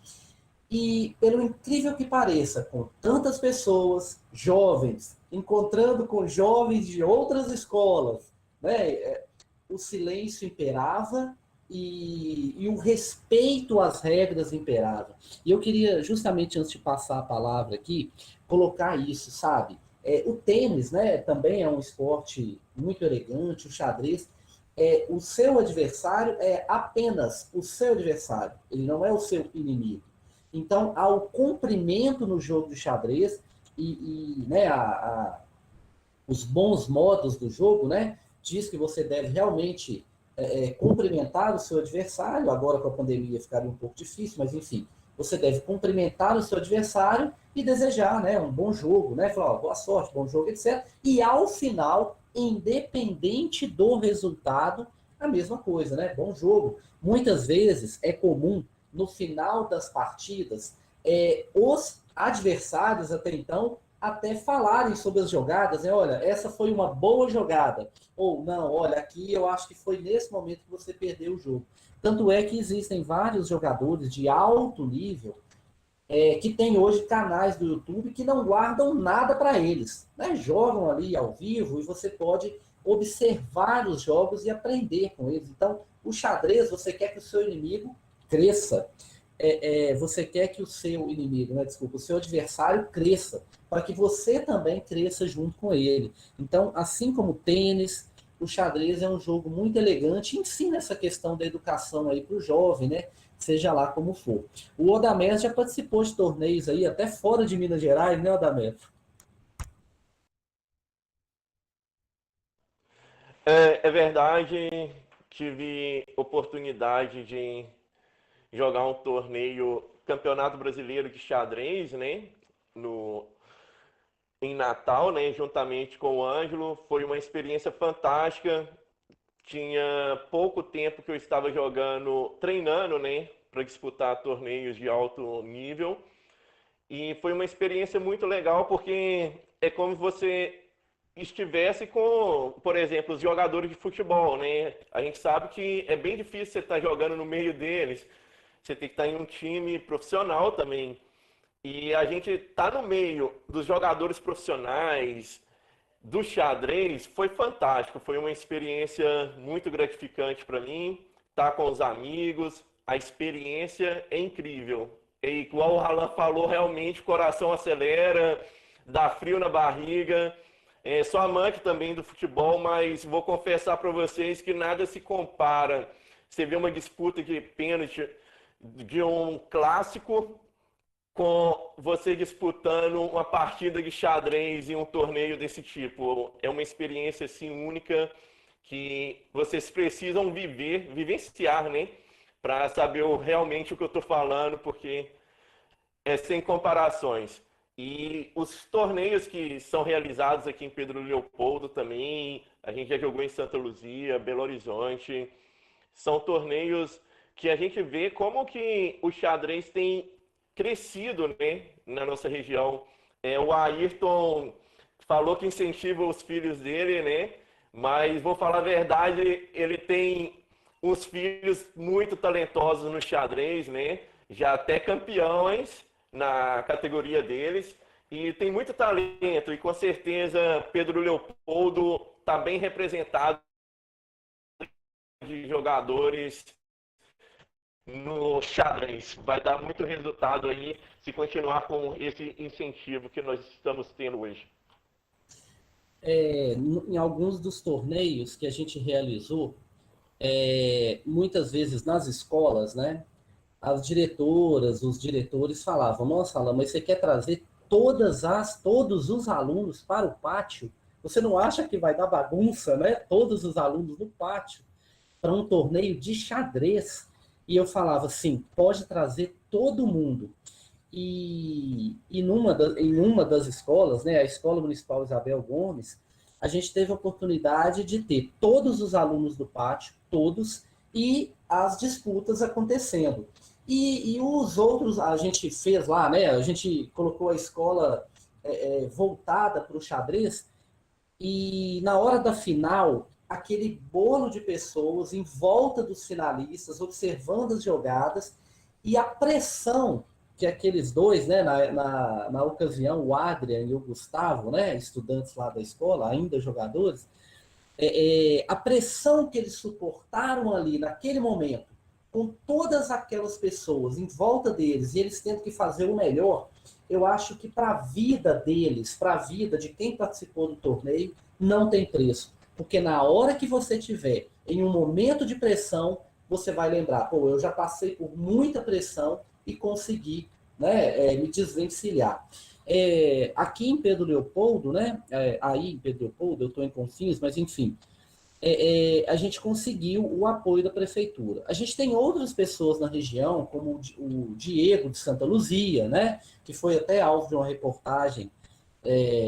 E, pelo incrível que pareça, com tantas pessoas, jovens, encontrando com jovens de outras escolas, né, o silêncio imperava e o respeito às regras imperava. E eu queria, justamente antes de passar a palavra aqui, colocar isso, sabe? O tênis, né, também é um esporte muito elegante, o xadrez. O seu adversário é apenas o seu adversário, ele não é o seu inimigo. Então, há o cumprimento no jogo de xadrez né, os bons modos do jogo, né, diz que você deve realmente cumprimentar o seu adversário. Agora, com a pandemia, ficaria um pouco difícil, mas enfim, você deve cumprimentar o seu adversário e desejar, né, um bom jogo, né, falar, boa sorte, bom jogo, etc. E ao final, independente do resultado, a mesma coisa, né? Bom jogo. Muitas vezes é comum, no final das partidas, os adversários até então até falarem sobre as jogadas, né? Olha, essa foi uma boa jogada. Ou não, olha, aqui eu acho que foi nesse momento que você perdeu o jogo. Tanto é que existem vários jogadores de alto nível que tem hoje canais do YouTube que não guardam nada para eles, né? Jogam ali ao vivo e você pode observar os jogos e aprender com eles. Então, o xadrez, você quer que o seu inimigo cresça. Você quer que o seu inimigo, né, desculpa, o seu adversário cresça, para que você também cresça junto com ele. Então, assim como o tênis, o xadrez é um jogo muito elegante, ensina essa questão da educação aí para o jovem, né? Seja lá como for. O Odamés já participou de torneios aí, até fora de Minas Gerais, né, Odamés? É verdade, tive oportunidade de jogar um torneio, Campeonato Brasileiro de Xadrez, né? Em Natal, né? Juntamente com o Ângelo. Foi uma experiência fantástica. Tinha pouco tempo que eu estava treinando, né? Para disputar torneios de alto nível. E foi uma experiência muito legal, porque é como você estivesse com, por exemplo, os jogadores de futebol, né? A gente sabe que é bem difícil você estar jogando no meio deles. Você tem que estar em um time profissional também. E a gente tá no meio dos jogadores profissionais, do xadrez, foi fantástico. Foi uma experiência muito gratificante para mim. Estar com os amigos, a experiência é incrível. E igual o Alan falou, realmente o coração acelera, dá frio na barriga. Sou amante também do futebol, mas vou confessar para vocês que nada se compara. Você vê uma disputa de pênalti de um clássico com você disputando uma partida de xadrez em um torneio desse tipo. É uma experiência assim única que vocês precisam vivenciar, né? Para saber realmente o que eu estou falando, porque é sem comparações. E os torneios que são realizados aqui em Pedro Leopoldo também, a gente já jogou em Santa Luzia, Belo Horizonte, são torneios que a gente vê como que o xadrez tem crescido, né, na nossa região. O Ayrton falou que incentiva os filhos dele, né? Mas vou falar a verdade, ele tem uns filhos muito talentosos no xadrez, né? Já até campeões na categoria deles. E tem muito talento, e com certeza Pedro Leopoldo está bem representado de jogadores no xadrez. Vai dar muito resultado aí se continuar com esse incentivo que nós estamos tendo hoje. Em alguns dos torneios que a gente realizou, muitas vezes nas escolas, né, as diretoras, os diretores falavam: nossa, Alan, mas você quer trazer todos os alunos para o pátio? Você não acha que vai dar bagunça, né? Todos os alunos no pátio para um torneio de xadrez? E eu falava assim: pode trazer todo mundo. E em uma das escolas, né, a Escola Municipal Isabel Gomes, a gente teve a oportunidade de ter todos os alunos do pátio, todos, e as disputas acontecendo. E os outros, a gente fez lá, né, a gente colocou a escola voltada para o xadrez, e na hora da final, aquele bolo de pessoas em volta dos finalistas, observando as jogadas, e a pressão que aqueles dois, né, na ocasião, o Adrian e o Gustavo, né, estudantes lá da escola, ainda jogadores, a pressão que eles suportaram ali naquele momento, com todas aquelas pessoas em volta deles, e eles tendo que fazer o melhor, eu acho que para a vida deles, para a vida de quem participou do torneio, não tem preço. Porque na hora que você tiver em um momento de pressão, você vai lembrar: pô, eu já passei por muita pressão e consegui, né, me desvencilhar. Aqui em Pedro Leopoldo, né, aí em Pedro Leopoldo, eu estou em Confins, mas enfim, a gente conseguiu o apoio da prefeitura. A gente tem outras pessoas na região, como o Diego de Santa Luzia, né, que foi até alvo de uma reportagem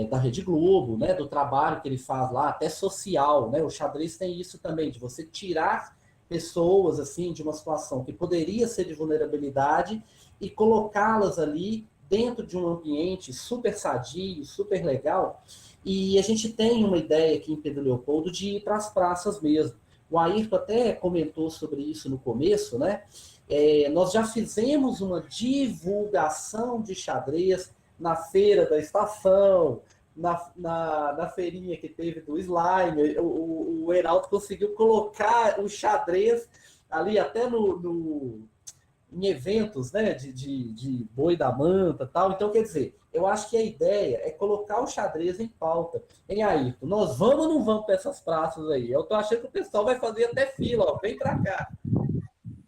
da Rede Globo, né, do trabalho que ele faz lá, até social, né? O xadrez tem isso também, de você tirar pessoas assim de uma situação que poderia ser de vulnerabilidade e colocá-las ali dentro de um ambiente super sadio, super legal. E a gente tem uma ideia aqui em Pedro Leopoldo de ir para as praças mesmo. O Ayrton até comentou sobre isso no começo, né? Nós já fizemos uma divulgação de xadrez na feira da estação, na feirinha que teve do slime. O Heraldo conseguiu colocar o xadrez ali até em eventos, né, de boi da manta e tal. Então, quer dizer, eu acho que a ideia é colocar o xadrez em pauta. Hein, Ayrton? Nós vamos ou não vamos para essas praças aí? Eu tô achando que o pessoal vai fazer até fila, ó. Vem para cá.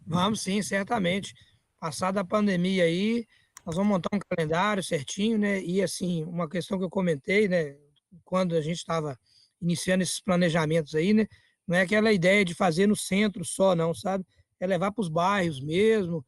Vamos sim, certamente. Passada a pandemia aí, nós vamos montar um calendário certinho, né? E assim, uma questão que eu comentei, né? Quando a gente estava iniciando esses planejamentos aí, né? Não é aquela ideia de fazer no centro só, não, sabe? É levar para os bairros mesmo,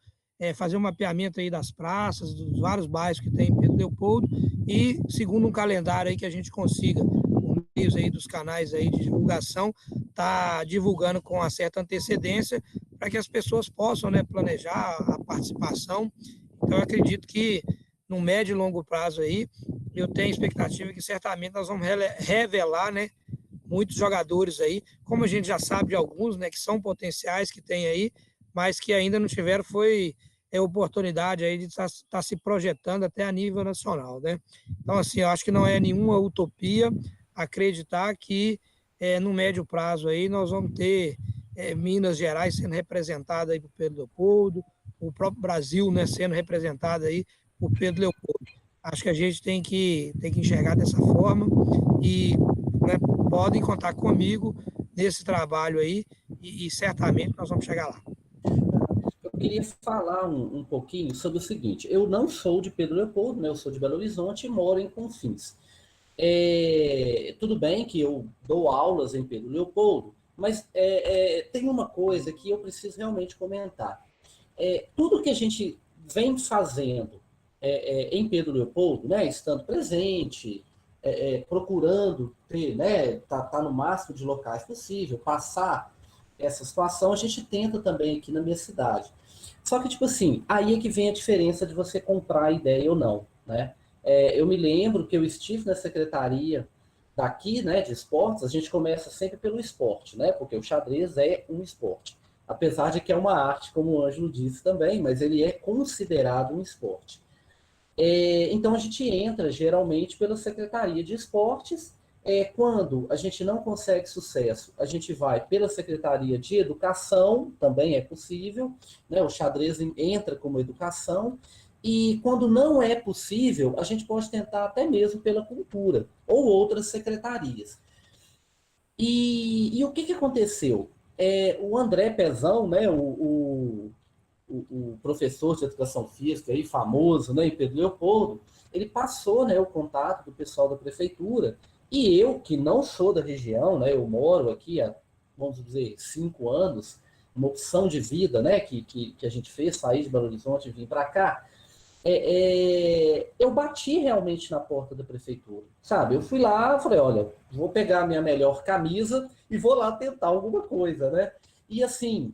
fazer um mapeamento aí das praças, dos vários bairros que tem em Pedro Leopoldo, e segundo um calendário aí que a gente consiga, por meios aí dos canais aí de divulgação, tá divulgando com uma certa antecedência para que as pessoas possam, né, planejar a participação. Então, eu acredito que no médio e longo prazo aí, eu tenho expectativa que certamente nós vamos revelar, né, muitos jogadores aí, como a gente já sabe de alguns, né, que são potenciais que tem aí, mas que ainda não tiveram oportunidade aí de estar se projetando até a nível nacional, né? Então, assim, eu acho que não é nenhuma utopia acreditar que no médio prazo aí nós vamos ter Minas Gerais sendo representada aí por Pedro Leopoldo, o próprio Brasil, né, sendo representado aí por Pedro Leopoldo. Acho que a gente tem que enxergar dessa forma e, né, podem contar comigo nesse trabalho aí e certamente nós vamos chegar lá. Eu queria falar um pouquinho sobre o seguinte. Eu não sou de Pedro Leopoldo, né, eu sou de Belo Horizonte e moro em Confins. Tudo bem que eu dou aulas em Pedro Leopoldo, mas tem uma coisa que eu preciso realmente comentar. Tudo que a gente vem fazendo em Pedro Leopoldo, né, estando presente, procurando ter, né, tá no máximo de locais possível, passar essa situação, a gente tenta também aqui na minha cidade. Só que, tipo assim, aí é que vem a diferença de você comprar a ideia ou não, né? Eu me lembro que eu estive na secretaria daqui, né, de esportes. A gente começa sempre pelo esporte, né, porque o xadrez é um esporte. Apesar de que é uma arte, como o Ângelo disse também, mas ele é considerado um esporte. Então a gente entra geralmente pela Secretaria de Esportes. Quando a gente não consegue sucesso, a gente vai pela Secretaria de Educação, também é possível, né? O xadrez entra como educação. E quando não é possível, a gente pode tentar até mesmo pela cultura ou outras secretarias. E o que aconteceu? O André Pezão, né, o professor de educação física aí, famoso, né, em Pedro Leopoldo, ele passou, né, o contato do pessoal da prefeitura, e eu, que não sou da região, né, eu moro aqui há, vamos dizer, 5 anos, uma opção de vida, né, que a gente fez, sair de Belo Horizonte e vir para cá, eu bati realmente na porta da prefeitura, sabe? Eu fui lá, falei, olha, vou pegar a minha melhor camisa e vou lá tentar alguma coisa, né? E assim,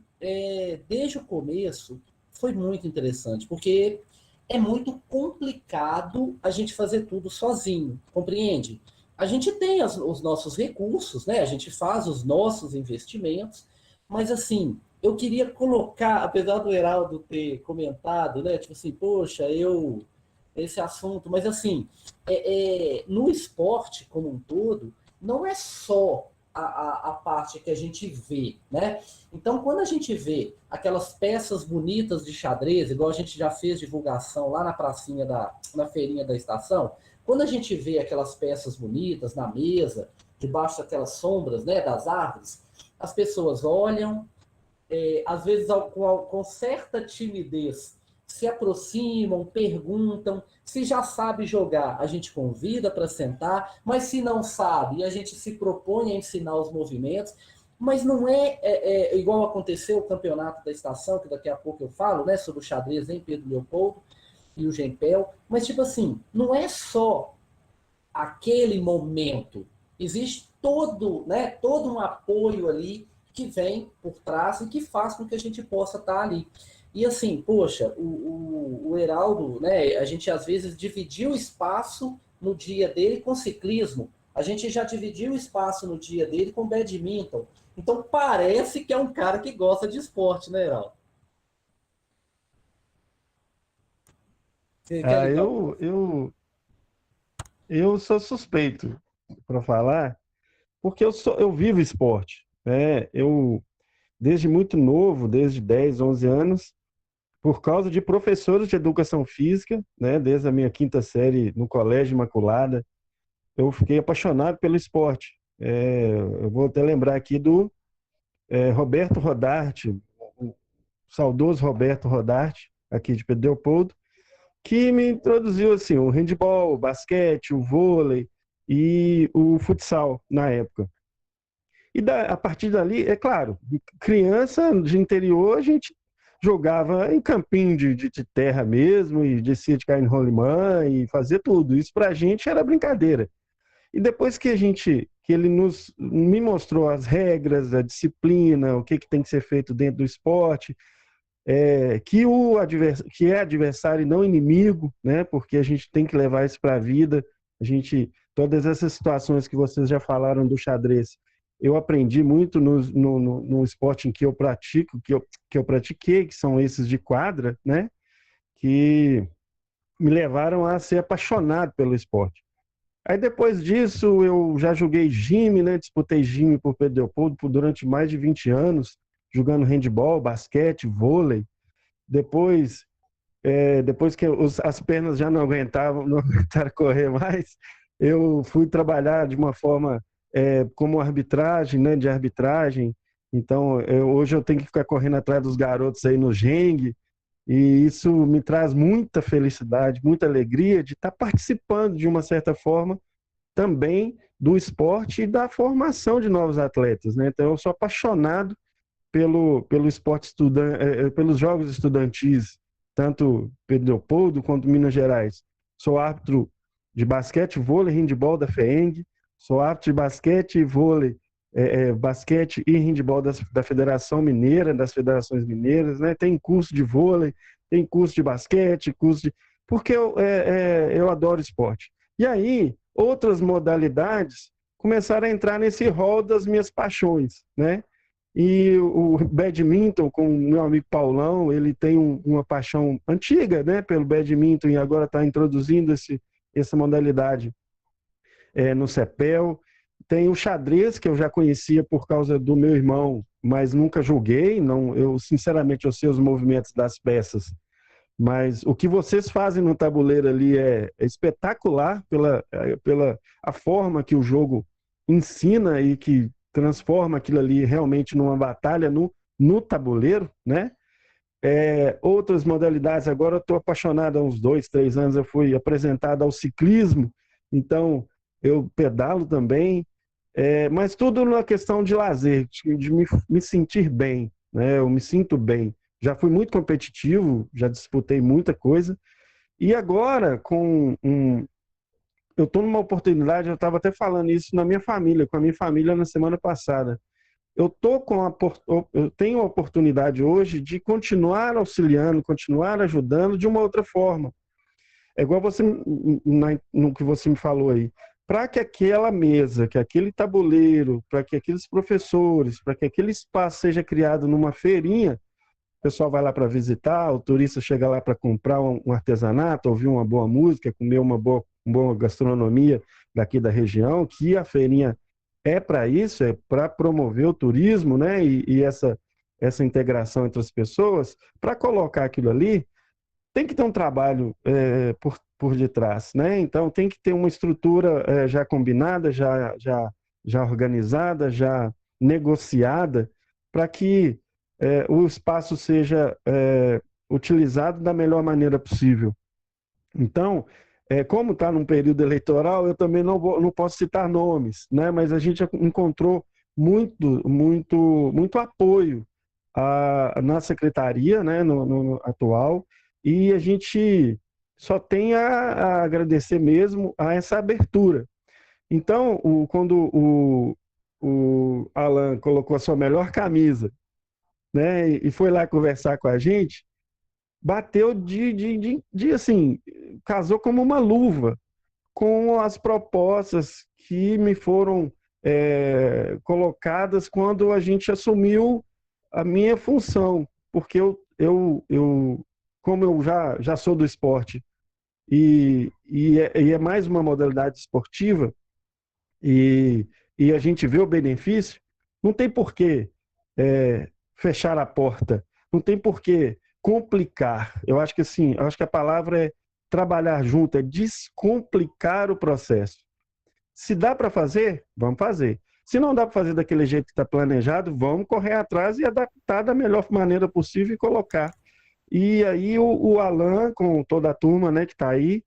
desde o começo, foi muito interessante, porque é muito complicado a gente fazer tudo sozinho, compreende? A gente tem os nossos recursos, né? A gente faz os nossos investimentos, mas assim, eu queria colocar, apesar do Heraldo ter comentado, né? Tipo assim, poxa, esse assunto, mas assim, no esporte como um todo, não é só a parte que a gente vê, né? Então, quando a gente vê aquelas peças bonitas de xadrez, igual a gente já fez divulgação lá na pracinha na feirinha da estação, quando a gente vê aquelas peças bonitas na mesa, debaixo daquelas sombras, né, das árvores, as pessoas olham, às vezes com certa timidez, se aproximam, perguntam. Se já sabe jogar, a gente convida para sentar, mas se não sabe, a gente se propõe a ensinar os movimentos. Mas não igual aconteceu o campeonato da estação, que daqui a pouco eu falo, né, sobre o xadrez em Pedro Leopoldo e o Gempel, mas tipo assim, não é só aquele momento. Existe todo, né, todo um apoio ali que vem por trás e que faz com que a gente possa estar ali. E assim, poxa, o Heraldo, né, a gente às vezes dividiu o espaço no dia dele com ciclismo, a gente já dividiu o espaço no dia dele com badminton. Então parece que é um cara que gosta de esporte, né, Heraldo? Você quer Ah, ligar? eu sou suspeito para falar, porque eu vivo esporte, né? Eu, desde muito novo, desde 10, 11 anos, por causa de professores de educação física, né? Desde a minha quinta série no Colégio Imaculada, eu fiquei apaixonado pelo esporte. Eu vou até lembrar aqui do Roberto Rodarte, o saudoso Roberto Rodarte, aqui de Pedro Leopoldo, que me introduziu assim, o handebol, o basquete, o vôlei e o futsal na época. A partir dali, é claro, criança de interior, a gente jogava em campinho de terra mesmo, e descia de cair em rolimã e fazia tudo. Isso pra gente era brincadeira. E depois que ele me mostrou as regras, a disciplina, o que tem que ser feito dentro do esporte, que é adversário e não inimigo, né? Porque a gente tem que levar isso para a vida. Todas essas situações que vocês já falaram do xadrez, eu aprendi muito no esporte em que eu pratico, que eu pratiquei, que são esses de quadra, né? Que me levaram a ser apaixonado pelo esporte. Aí depois disso eu já joguei gime, né? Disputei gime por Pedro Leopoldo durante mais de 20 anos, jogando handebol, basquete, vôlei. Depois, depois que as pernas já não aguentavam, não aguentaram correr mais, eu fui trabalhar de uma forma como arbitragem, né? De arbitragem. Então, hoje eu tenho que ficar correndo atrás dos garotos aí no Geng, e isso me traz muita felicidade, muita alegria de estar participando de uma certa forma também do esporte e da formação de novos atletas, né? Então eu sou apaixonado pelo esporte pelos jogos estudantis, tanto Pedro Leopoldo quanto Minas Gerais. Sou árbitro de basquete, vôlei, handebol da FEENG, sou árbitro de basquete, vôlei, basquete e handebol da Federação Mineira, das federações mineiras, né? Tem curso de vôlei, tem curso de basquete, porque eu adoro esporte. E aí, outras modalidades começaram a entrar nesse rol das minhas paixões, né? E o badminton, com o meu amigo Paulão, ele tem uma paixão antiga, né, pelo badminton, e agora está introduzindo essa modalidade no CEPEL. Tem o xadrez, que eu já conhecia por causa do meu irmão, mas nunca joguei. Não, sinceramente, eu sei os movimentos das peças, mas o que vocês fazem no tabuleiro ali é espetacular pela a forma que o jogo ensina e que transforma aquilo ali realmente numa batalha no tabuleiro, né? Outras modalidades, agora eu estou apaixonado há uns 2, 3 anos, eu fui apresentado ao ciclismo, então eu pedalo também, mas tudo na questão de lazer, de me sentir bem, né? Eu me sinto bem. Já fui muito competitivo, já disputei muita coisa, e agora eu estou numa oportunidade, eu estava até falando isso com a minha família na semana passada. Eu tenho a oportunidade hoje de continuar auxiliando, continuar ajudando de uma outra forma. É igual no que você me falou aí. Para que aquela mesa, que aquele tabuleiro, para que aqueles professores, para que aquele espaço seja criado numa feirinha, o pessoal vai lá para visitar, o turista chega lá para comprar um artesanato, ouvir uma boa música, comer uma boa gastronomia daqui da região, que a feirinha é para isso, é para promover o turismo, né? E essa integração entre as pessoas, para colocar aquilo ali, tem que ter um trabalho por detrás, né? Então tem que ter uma estrutura já combinada, já organizada, já negociada, para que o espaço seja utilizado da melhor maneira possível. Então, como está num período eleitoral, eu também não posso citar nomes, né? Mas a gente encontrou muito apoio na secretaria, né? No atual, e a gente só tem a agradecer mesmo a essa abertura. Então, quando o Alan colocou a sua melhor camisa, né, e foi lá conversar com a gente, bateu assim, casou como uma luva com as propostas que me foram colocadas quando a gente assumiu a minha função, porque como eu já sou do esporte e é mais uma modalidade esportiva e a gente vê o benefício, não tem porquê fechar a porta, não tem porquê complicar. Eu acho que assim, eu acho que a palavra é trabalhar junto, é descomplicar o processo. Se dá para fazer, vamos fazer. Se não dá para fazer daquele jeito que está planejado, vamos correr atrás e adaptar da melhor maneira possível e colocar. E aí o Alan, com toda a turma, né, que está aí,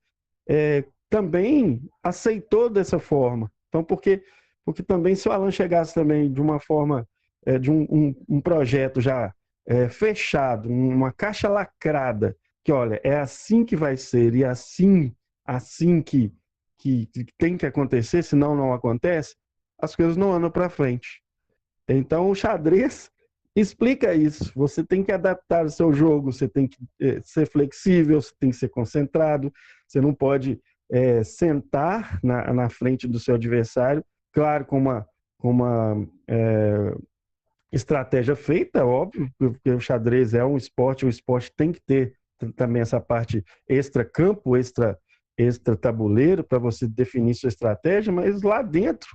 também aceitou dessa forma. Então, porque também se o Alan chegasse também de uma forma, de um projeto já fechado, uma caixa lacrada, que olha, é assim que vai ser e assim que tem que acontecer, senão não acontece, as coisas não andam para frente. Então, o xadrez explica isso. Você tem que adaptar o seu jogo, você tem que ser flexível, você tem que ser concentrado, você não pode sentar na frente do seu adversário, claro, com uma estratégia feita, óbvio, porque o xadrez é um esporte, o esporte tem que ter também essa parte extra-campo, extra-tabuleiro, para você definir sua estratégia, mas lá dentro,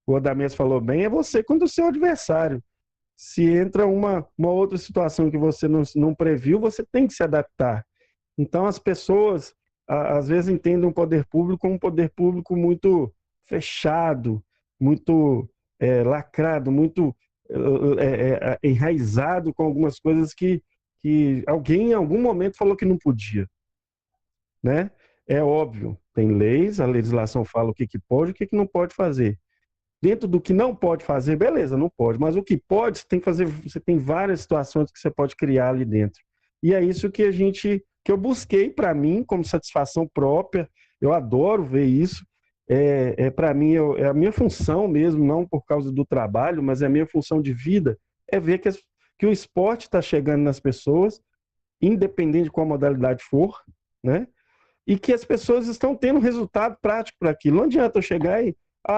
o Odamés falou bem, é você contra o seu adversário. Se entra uma outra situação que você não previu, você tem que se adaptar. Então, as pessoas, às vezes, entendem o poder público como um poder público muito fechado, muito lacrado, muito enraizado com algumas coisas que alguém em algum momento falou que não podia, né? É óbvio, tem leis, a legislação fala o que pode e o que não pode fazer. Dentro do que não pode fazer, beleza, não pode, mas o que pode, você tem que fazer, você tem várias situações que você pode criar ali dentro. E é isso que eu busquei para mim como satisfação própria. Eu adoro ver isso. Para mim é a minha função mesmo, não por causa do trabalho, mas é a minha função de vida, é ver que o esporte está chegando nas pessoas, independente de qual modalidade for, né? E que as pessoas estão tendo resultado prático para aquilo. Não adianta eu chegar e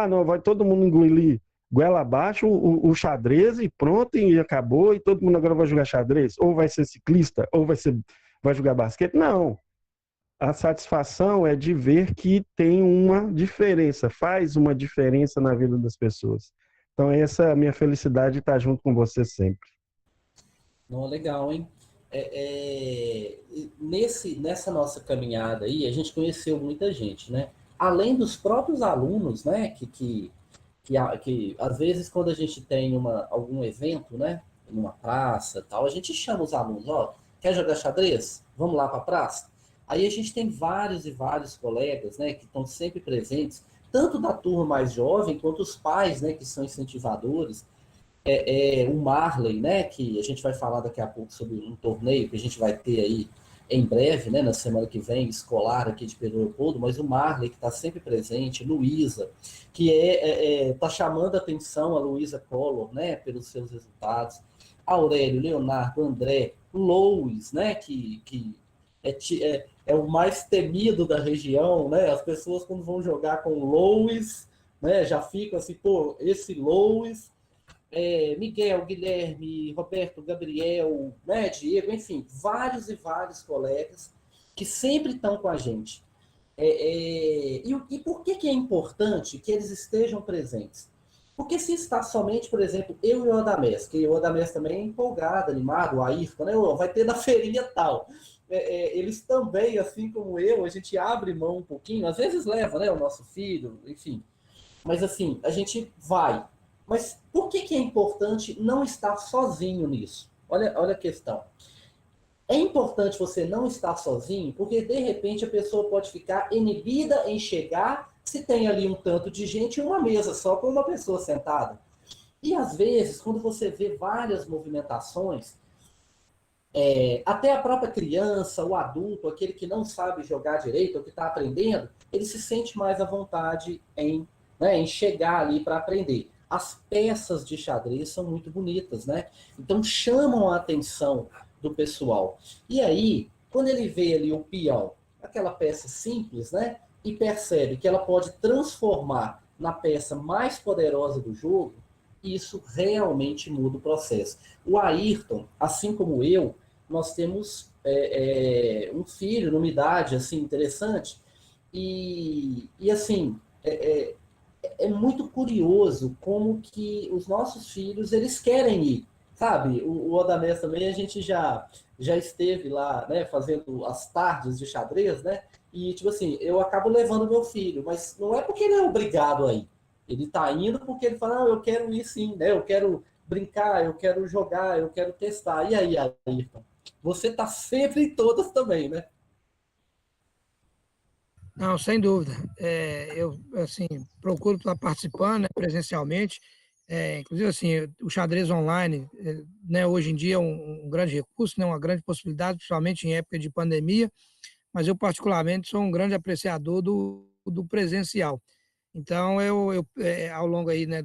não, vai todo mundo engolir goela abaixo o xadrez e pronto, e acabou, e todo mundo agora vai jogar xadrez, ou vai ser ciclista, ou vai jogar basquete. Não. A satisfação é de ver que tem uma diferença, faz uma diferença na vida das pessoas. Então, essa é a minha felicidade de estar junto com você sempre. Não, legal, hein? Nessa nossa caminhada aí, a gente conheceu muita gente, né? Além dos próprios alunos, né? Que às vezes, quando a gente tem algum evento, né? Numa praça tal, a gente chama os alunos, quer jogar xadrez? Vamos lá para a praça? Aí a gente tem vários e vários colegas, né, que estão sempre presentes, tanto da turma mais jovem, quanto os pais, né, que são incentivadores. O Marley, né, que a gente vai falar daqui a pouco sobre um torneio que a gente vai ter aí em breve, né, na semana que vem, escolar aqui de Pedro Leopoldo, mas o Marley, que está sempre presente, Luísa, que está chamando a atenção, a Luísa Collor, né, pelos seus resultados, Aurélio, Leonardo, André, Louis, né, que é o mais temido da região, né? As pessoas quando vão jogar com Louis, né, já ficam assim, pô, esse Louis, Miguel, Guilherme, Roberto, Gabriel, né, Diego, enfim, vários e vários colegas que sempre estão com a gente. E por que é importante que eles estejam presentes? Porque se está somente, por exemplo, eu e o Odamés, que o Odamés também é empolgado, animado, o Ayrton, né, vai ter na feirinha tal. Eles também, assim como eu, a gente abre mão um pouquinho, às vezes leva, né, o nosso filho, enfim. Mas assim, a gente vai. Mas por que é importante não estar sozinho nisso? Olha a questão. É importante você não estar sozinho, porque de repente a pessoa pode ficar inibida em chegar se tem ali um tanto de gente em uma mesa só com uma pessoa sentada. E às vezes, quando você vê várias movimentações, Até a própria criança, o adulto, aquele que não sabe jogar direito, ou que está aprendendo, ele se sente mais à vontade em chegar ali para aprender. As peças de xadrez são muito bonitas, né? Então chamam a atenção do pessoal. E aí, quando ele vê ali o peão, aquela peça simples, né? E percebe que ela pode transformar na peça mais poderosa do jogo, isso realmente muda o processo. O Ayrton, assim como eu, nós temos um filho numa idade assim interessante e assim é muito curioso como que os nossos filhos eles querem ir, sabe? O Odamés também a gente já esteve lá, né, fazendo as tardes de xadrez, né? E tipo assim, eu acabo levando meu filho, mas não é porque ele é obrigado a ir. Ele está indo porque ele fala, não, eu quero ir sim, né? Eu quero brincar, eu quero jogar, eu quero testar. E aí, Ayrton? Você está sempre em todas também, né? Não, sem dúvida. Eu, assim, procuro estar participando, né, presencialmente. Inclusive, assim, o xadrez online, né, hoje em dia é um grande recurso, né, uma grande possibilidade, principalmente em época de pandemia, mas eu, particularmente, sou um grande apreciador do presencial. Então, ao longo aí, né,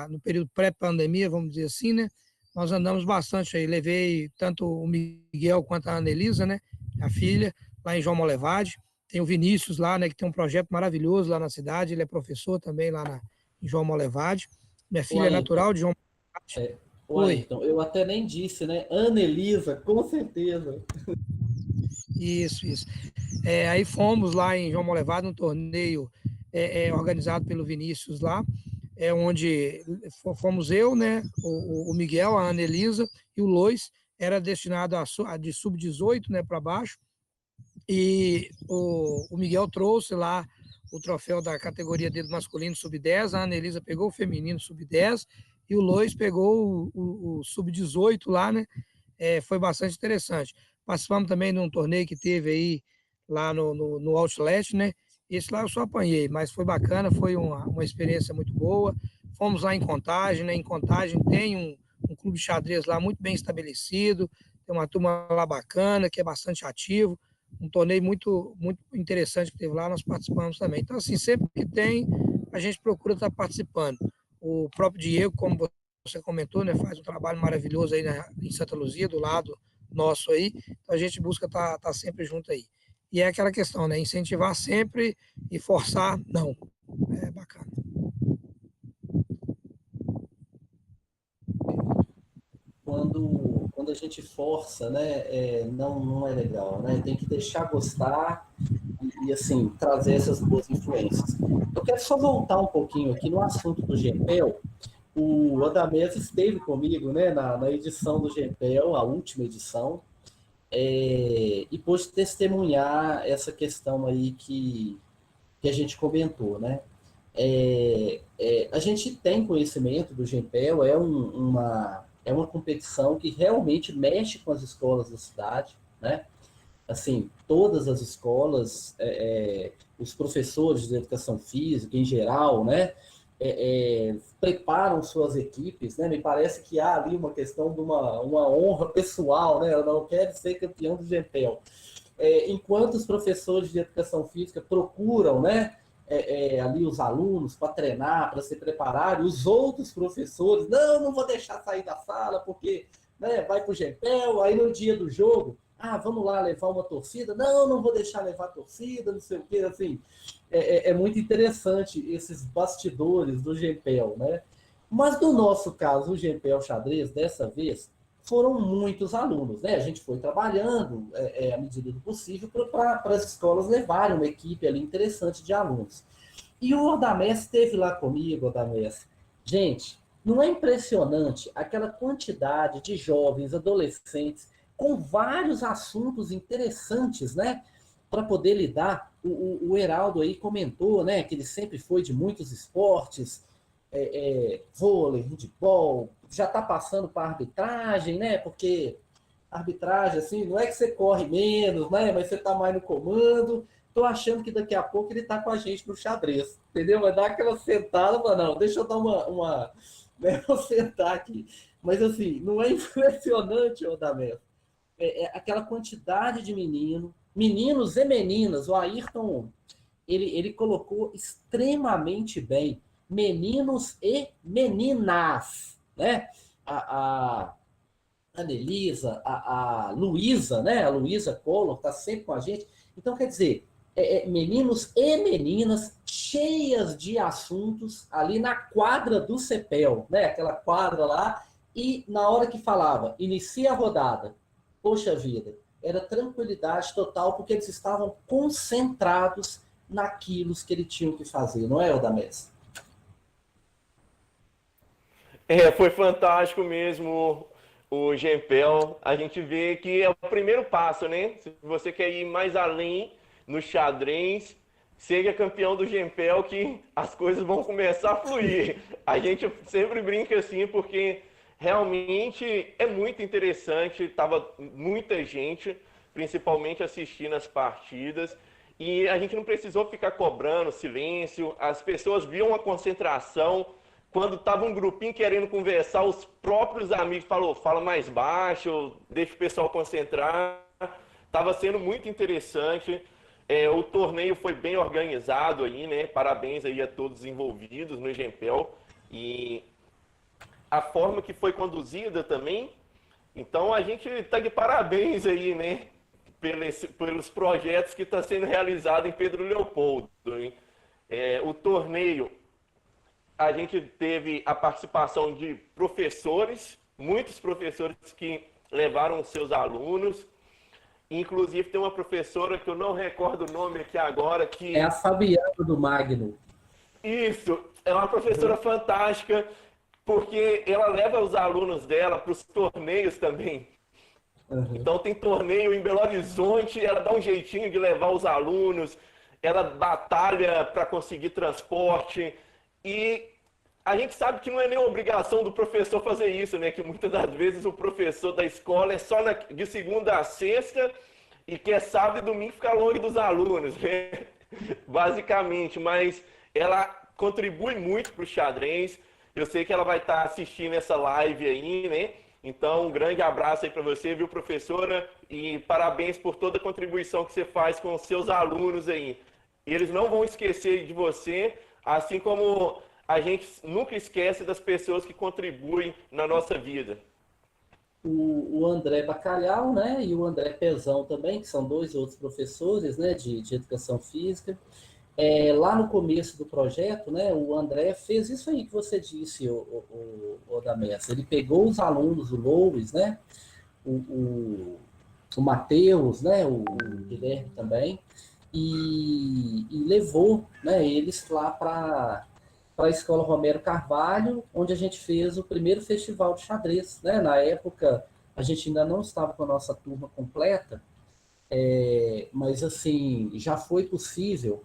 no período pré-pandemia, vamos dizer assim, né, nós andamos bastante aí. Levei tanto o Miguel quanto a Anelisa, né, a filha, lá em João Molevade. Tem o Vinícius lá, né, que tem um projeto maravilhoso lá na cidade. Ele é professor também lá em João Molevade. Minha O filha é Ayrton, natural de João Molevade. o Oi, Ayrton, eu até nem disse, né? Anelisa, com certeza. isso. Aí fomos lá em João Molevade, um torneio organizado pelo Vinícius lá, onde fomos eu, né, o Miguel, a Anelisa e o Lois. Era destinado de sub-18, né, para baixo, e o Miguel trouxe lá o troféu da categoria dele masculino sub-10, a Anelisa pegou o feminino sub-10 e o Lois pegou o sub-18 lá, né? Foi bastante interessante. Participamos também de um torneio que teve aí lá no Outlet, né? Esse lá eu só apanhei, mas foi bacana, foi uma experiência muito boa. Fomos lá em Contagem, né? Em Contagem tem um clube de xadrez lá muito bem estabelecido, tem uma turma lá bacana, que é bastante ativo. Um torneio muito, muito interessante que teve lá, nós participamos também. Então, assim, sempre que tem, a gente procura estar participando. O próprio Diego, como você comentou, né, faz um trabalho maravilhoso aí em Santa Luzia, do lado nosso aí. Então, a gente busca estar sempre junto aí. E é aquela questão, né? Incentivar sempre e forçar, não. É bacana. Quando a gente força, né, não é legal, né? Tem que deixar gostar e assim, trazer essas boas influências. Eu quero só voltar um pouquinho aqui no assunto do GPEL. O Odamés esteve comigo, né, na edição do GPEL, a última edição, e pôde testemunhar essa questão aí que a gente comentou, né? A gente tem conhecimento do GPEL, é uma competição que realmente mexe com as escolas da cidade, né? Assim, todas as escolas, os professores de educação física em geral, né? Preparam suas equipes, né? Me parece que há ali uma questão de uma honra pessoal, né? Eu não quero ser campeão do GPEL. Enquanto os professores de educação física procuram, né? Ali os alunos para treinar, para se preparar, e os outros professores, não vou deixar sair da sala, porque né, vai para o GPEL, aí no dia do jogo, vamos lá levar uma torcida, não vou deixar levar torcida, não sei o que, assim, é muito interessante esses bastidores do GPEL, né? Mas no nosso caso, o GPEL xadrez, dessa vez, foram muitos alunos, né? A gente foi trabalhando à medida do possível para as escolas levarem uma equipe ali interessante de alunos. E o Odamés esteve lá comigo, Odamés. Gente, não é impressionante aquela quantidade de jovens, adolescentes, com vários assuntos interessantes, né? Para poder lidar. O Heraldo aí comentou, né? Que ele sempre foi de muitos esportes, vôlei, handebol, já está passando para arbitragem, né? Porque arbitragem, assim, não é que você corre menos, né? Mas você está mais no comando. Estou achando que daqui a pouco ele está com a gente no xadrez, entendeu? Vai dar aquela sentada, mas não, deixa eu dar né? Vou sentar aqui. Mas assim, não é impressionante, Odamel? Aquela quantidade de meninos e meninas. O Ayrton, ele colocou extremamente bem. Meninos e meninas, né? A Anelisa, a Luísa, né? A Luísa Collor está sempre com a gente. Então, quer dizer, meninos e meninas cheias de assuntos ali na quadra do CEPEL, né? Aquela quadra lá. E na hora que falava, inicia a rodada, poxa vida, era tranquilidade total, porque eles estavam concentrados naquilo que eles tinham que fazer, não é, Odamés? Foi fantástico mesmo o Gempel. A gente vê que é o primeiro passo, né? Se você quer ir mais além no xadrez, seja campeão do Gempel, que as coisas vão começar a fluir. A gente sempre brinca assim, porque realmente é muito interessante. Tava muita gente, principalmente assistindo as partidas, e a gente não precisou ficar cobrando silêncio. As pessoas viam a concentração. Quando tava um grupinho querendo conversar, os próprios amigos fala mais baixo, deixa o pessoal concentrar. Tava sendo muito interessante. O torneio foi bem organizado aí, né? Parabéns aí a todos envolvidos no Gempel. E a forma que foi conduzida também. Então a gente tá de parabéns aí, né? Pelos projetos que está sendo realizado em Pedro Leopoldo. Hein? O torneio, a gente teve a participação de professores, muitos professores que levaram os seus alunos. Inclusive tem uma professora que eu não recordo o nome aqui agora, que... É a Fabiana do Magno. Isso, é uma professora fantástica, porque ela leva os alunos dela para os torneios também. Uhum. Então tem torneio em Belo Horizonte, ela dá um jeitinho de levar os alunos, ela batalha para conseguir transporte, e a gente sabe que não é nem obrigação do professor fazer isso, né? Que muitas das vezes o professor da escola é só de segunda a sexta e quer sábado e domingo ficar longe dos alunos, né? Basicamente, mas ela contribui muito para o xadrez. Eu sei que ela vai estar assistindo essa live aí, né? Então, um grande abraço aí para você, viu, professora? E parabéns por toda a contribuição que você faz com os seus alunos aí. E eles não vão esquecer de você, assim como a gente nunca esquece das pessoas que contribuem na nossa vida. O André Bacalhau, né, e o André Pezão também, que são dois outros professores, né, de educação física. Lá no começo do projeto, né, o André fez isso aí que você disse, o Damessa. Ele pegou os alunos, o Louis, né, o Matheus, né, o Guilherme também, e levou, né, eles lá para a Escola Romero Carvalho, onde a gente fez o primeiro festival de xadrez, né? Na época, a gente ainda não estava com a nossa turma completa, mas, assim, já foi possível,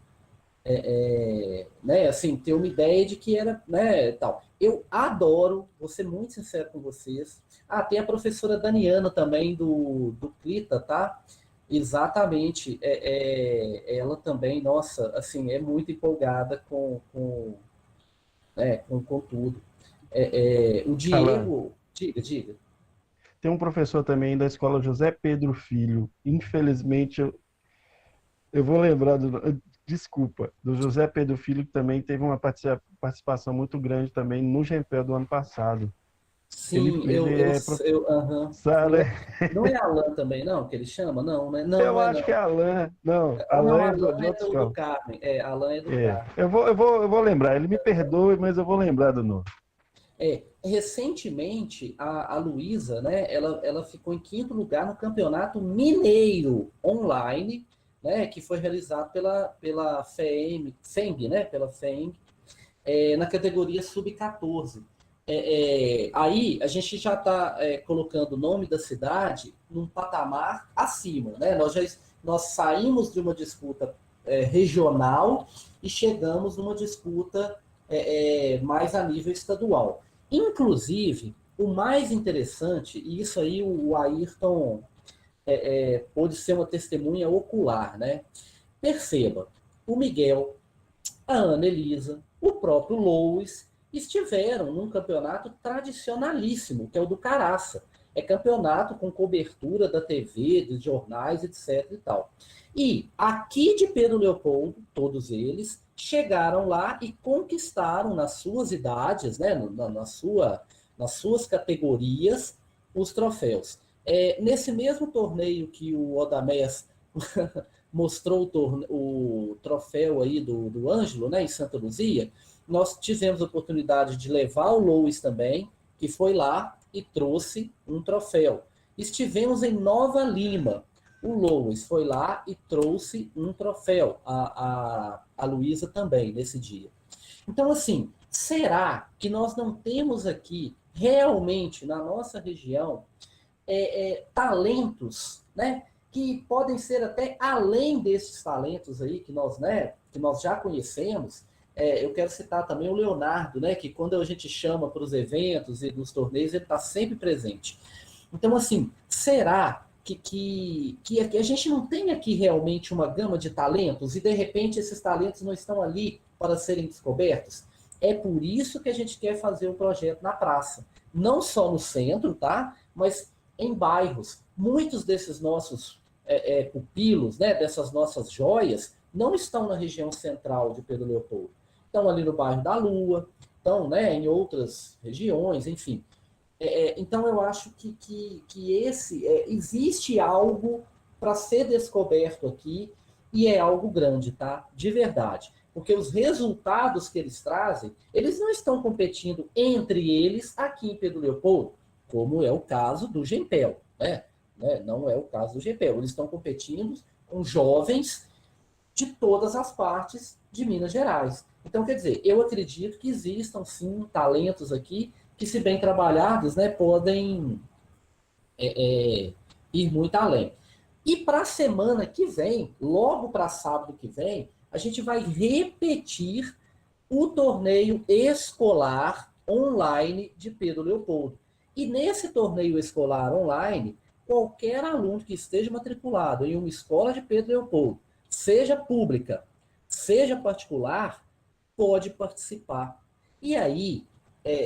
né, assim, ter uma ideia de que era, né, tal. Eu adoro, vou ser muito sincero com vocês. Tem a professora Daniana também, do CLITA, tá? Exatamente. Ela também, nossa, assim, é muito empolgada com tudo. O Diego... Diga. Tem um professor também da escola José Pedro Filho. Infelizmente, eu vou lembrar desculpa, do José Pedro Filho, que também teve uma participação muito grande também no Gempel do ano passado. Sim, Não é Alan também, não, que ele chama? Não, né? Não, eu acho que é Alan. Não, Alan é do Carmen. Alan é do Carmen. Eu vou lembrar, ele me perdoe, mas eu vou lembrar do nome. Recentemente, a Luísa, né, ela ficou em 5º lugar no Campeonato Mineiro Online, né, que foi realizado pela FEMG, né, pela FEMG, na categoria Sub-14. Aí a gente já está colocando o nome da cidade num patamar acima, né? Nós saímos de uma disputa regional e chegamos numa disputa mais a nível estadual. Inclusive, o mais interessante, e isso aí o Ayrton pode ser uma testemunha ocular, né? Perceba, o Miguel, a Ana Elisa, o próprio Louis, estiveram num campeonato tradicionalíssimo, que é o do Caraça. É campeonato com cobertura da TV, dos jornais, etc. e tal. E aqui de Pedro Leopoldo, todos eles, chegaram lá e conquistaram nas suas idades, né, nas suas categorias, os troféus. Nesse mesmo torneio que o Odameas mostrou o troféu aí do Ângelo, né, em Santa Luzia, nós tivemos a oportunidade de levar o Louis também, que foi lá e trouxe um troféu. Estivemos em Nova Lima. O Louis foi lá e trouxe um troféu. A Luísa também, nesse dia. Então, assim, será que nós não temos aqui, realmente, na nossa região, talentos, né, que podem ser até além desses talentos aí que nós já conhecemos? Eu quero citar também o Leonardo, né, que quando a gente chama para os eventos e nos torneios, ele está sempre presente. Então, assim, será que a gente não tem aqui realmente uma gama de talentos e, de repente, esses talentos não estão ali para serem descobertos? É por isso que a gente quer fazer o projeto na praça. Não só no centro, tá? Mas em bairros. Muitos desses nossos pupilos, né, dessas nossas joias, não estão na região central de Pedro Leopoldo. Estão ali no bairro da Lua, estão, né, em outras regiões, enfim. Então, eu acho que existe algo para ser descoberto aqui, e é algo grande, tá? De verdade. Porque os resultados que eles trazem, eles não estão competindo entre eles aqui em Pedro Leopoldo, como é o caso do Gempel, né? Não é o caso do Gempel. Eles estão competindo com jovens de todas as partes de Minas Gerais. Então, quer dizer, eu acredito que existam, sim, talentos aqui que, se bem trabalhados, né, podem ir muito além. E para a semana que vem, logo para sábado que vem, a gente vai repetir o torneio escolar online de Pedro Leopoldo. E nesse torneio escolar online, qualquer aluno que esteja matriculado em uma escola de Pedro Leopoldo, seja pública, seja particular, pode participar. E aí,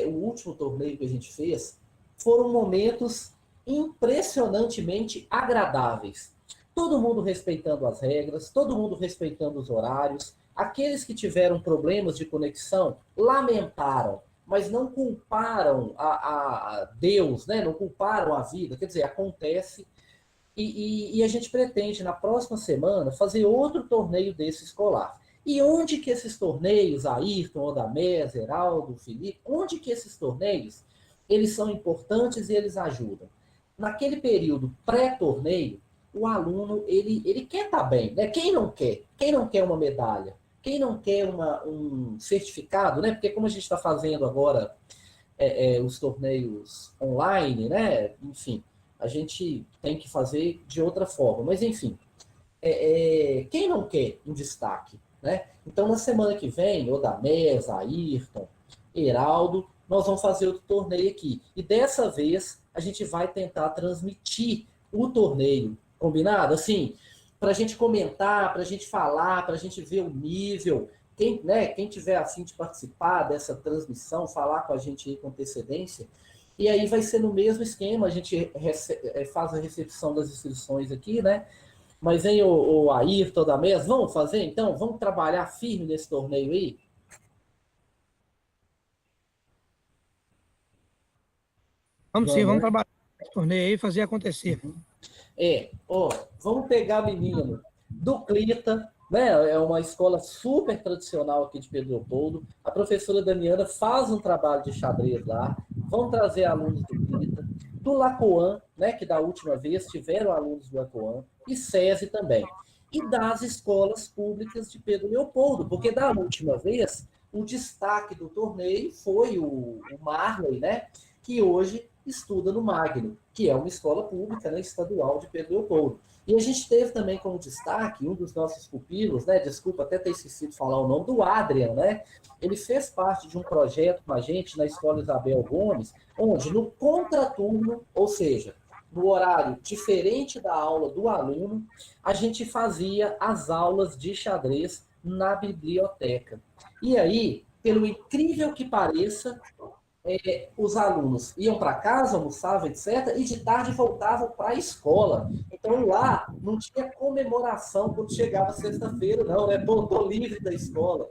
o último torneio que a gente fez foram momentos impressionantemente agradáveis. Todo mundo respeitando as regras, todo mundo respeitando os horários. Aqueles que tiveram problemas de conexão lamentaram, mas não culparam a Deus, né? Não culparam a vida. Quer dizer, acontece. E a gente pretende, na próxima semana, fazer outro torneio desse escolar. E onde que esses torneios, Ayrton, Odameas, Heraldo, Felipe, onde que esses torneios, eles são importantes e eles ajudam? Naquele período pré-torneio, o aluno, ele quer estar bem, né? Quem não quer? Quem não quer uma medalha? Quem não quer um certificado, né? Porque como a gente está fazendo agora os torneios online, né? Enfim, a gente tem que fazer de outra forma. Mas, enfim, quem não quer um destaque, né? Então, na semana que vem, Odameas, Ayrton, Heraldo, nós vamos fazer outro torneio aqui. E dessa vez, a gente vai tentar transmitir o torneio, combinado? Assim, para a gente comentar, para a gente falar, para a gente ver o nível. Quem tiver a fim de participar dessa transmissão, falar com a gente aí com antecedência. E aí vai ser no mesmo esquema, a gente faz a recepção das inscrições aqui, né? Mas, hein, o Ayrton, da mesa, vamos fazer então? Vamos trabalhar firme nesse torneio aí? Vamos sim, vamos trabalhar nesse torneio aí e fazer acontecer. Vamos pegar menino do Clita, né? É uma escola super tradicional aqui de Pedro Leopoldo. A professora Damiana faz um trabalho de xadrez lá. Vamos trazer alunos do Clita, do Lacoan, né? Que da última vez tiveram alunos do Lacoan, e SESI também. E das escolas públicas de Pedro Leopoldo, porque da última vez o destaque do torneio foi o Marley, né? Que hoje estuda no Magno, que é uma escola pública, né, estadual de Pedro Leopoldo. E a gente teve também como destaque um dos nossos pupilos, né, desculpa até ter esquecido de falar o nome, do Adrian, né? Ele fez parte de um projeto com a gente na Escola Isabel Gomes, onde no contraturno, ou seja, no horário diferente da aula do aluno, a gente fazia as aulas de xadrez na biblioteca. E aí, pelo incrível que pareça, os alunos iam para casa, almoçavam, etc., e de tarde voltavam para a escola. Então, lá não tinha comemoração quando chegava sexta-feira, não, né? Pô, tô livre da escola.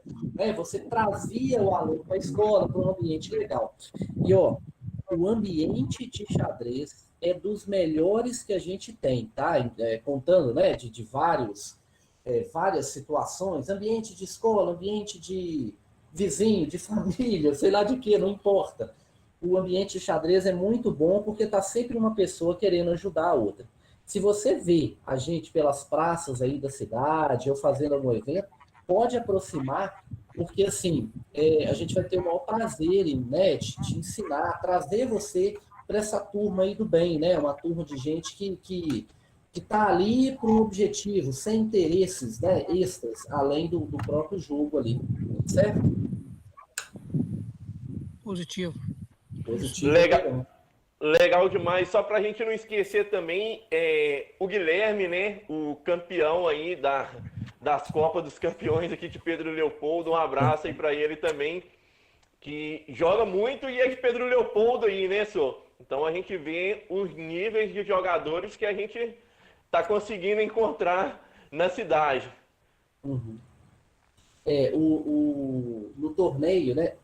Você trazia o aluno para a escola, para um ambiente legal. E, ó, o ambiente de xadrez é dos melhores que a gente tem, tá? Contando, né, de várias situações, ambiente de escola, ambiente de vizinho, de família, sei lá de quê, não importa. O ambiente de xadrez é muito bom porque está sempre uma pessoa querendo ajudar a outra. Se você vê a gente pelas praças aí da cidade ou fazendo algum evento, pode aproximar, porque assim, a gente vai ter o maior prazer em, né, te ensinar, trazer você para essa turma aí do bem, né? Uma turma de gente que está ali para um objetivo, sem interesses, né, extras, além do próprio jogo ali, certo? Positivo. Positivo. Legal, legal demais. Só para a gente não esquecer também, o Guilherme, né, o campeão aí das Copas dos Campeões aqui de Pedro Leopoldo. Um abraço aí para ele também, que joga muito e é de Pedro Leopoldo aí, né, senhor? Então a gente vê os níveis de jogadores que a gente está conseguindo encontrar na cidade. Uhum. No torneio, né?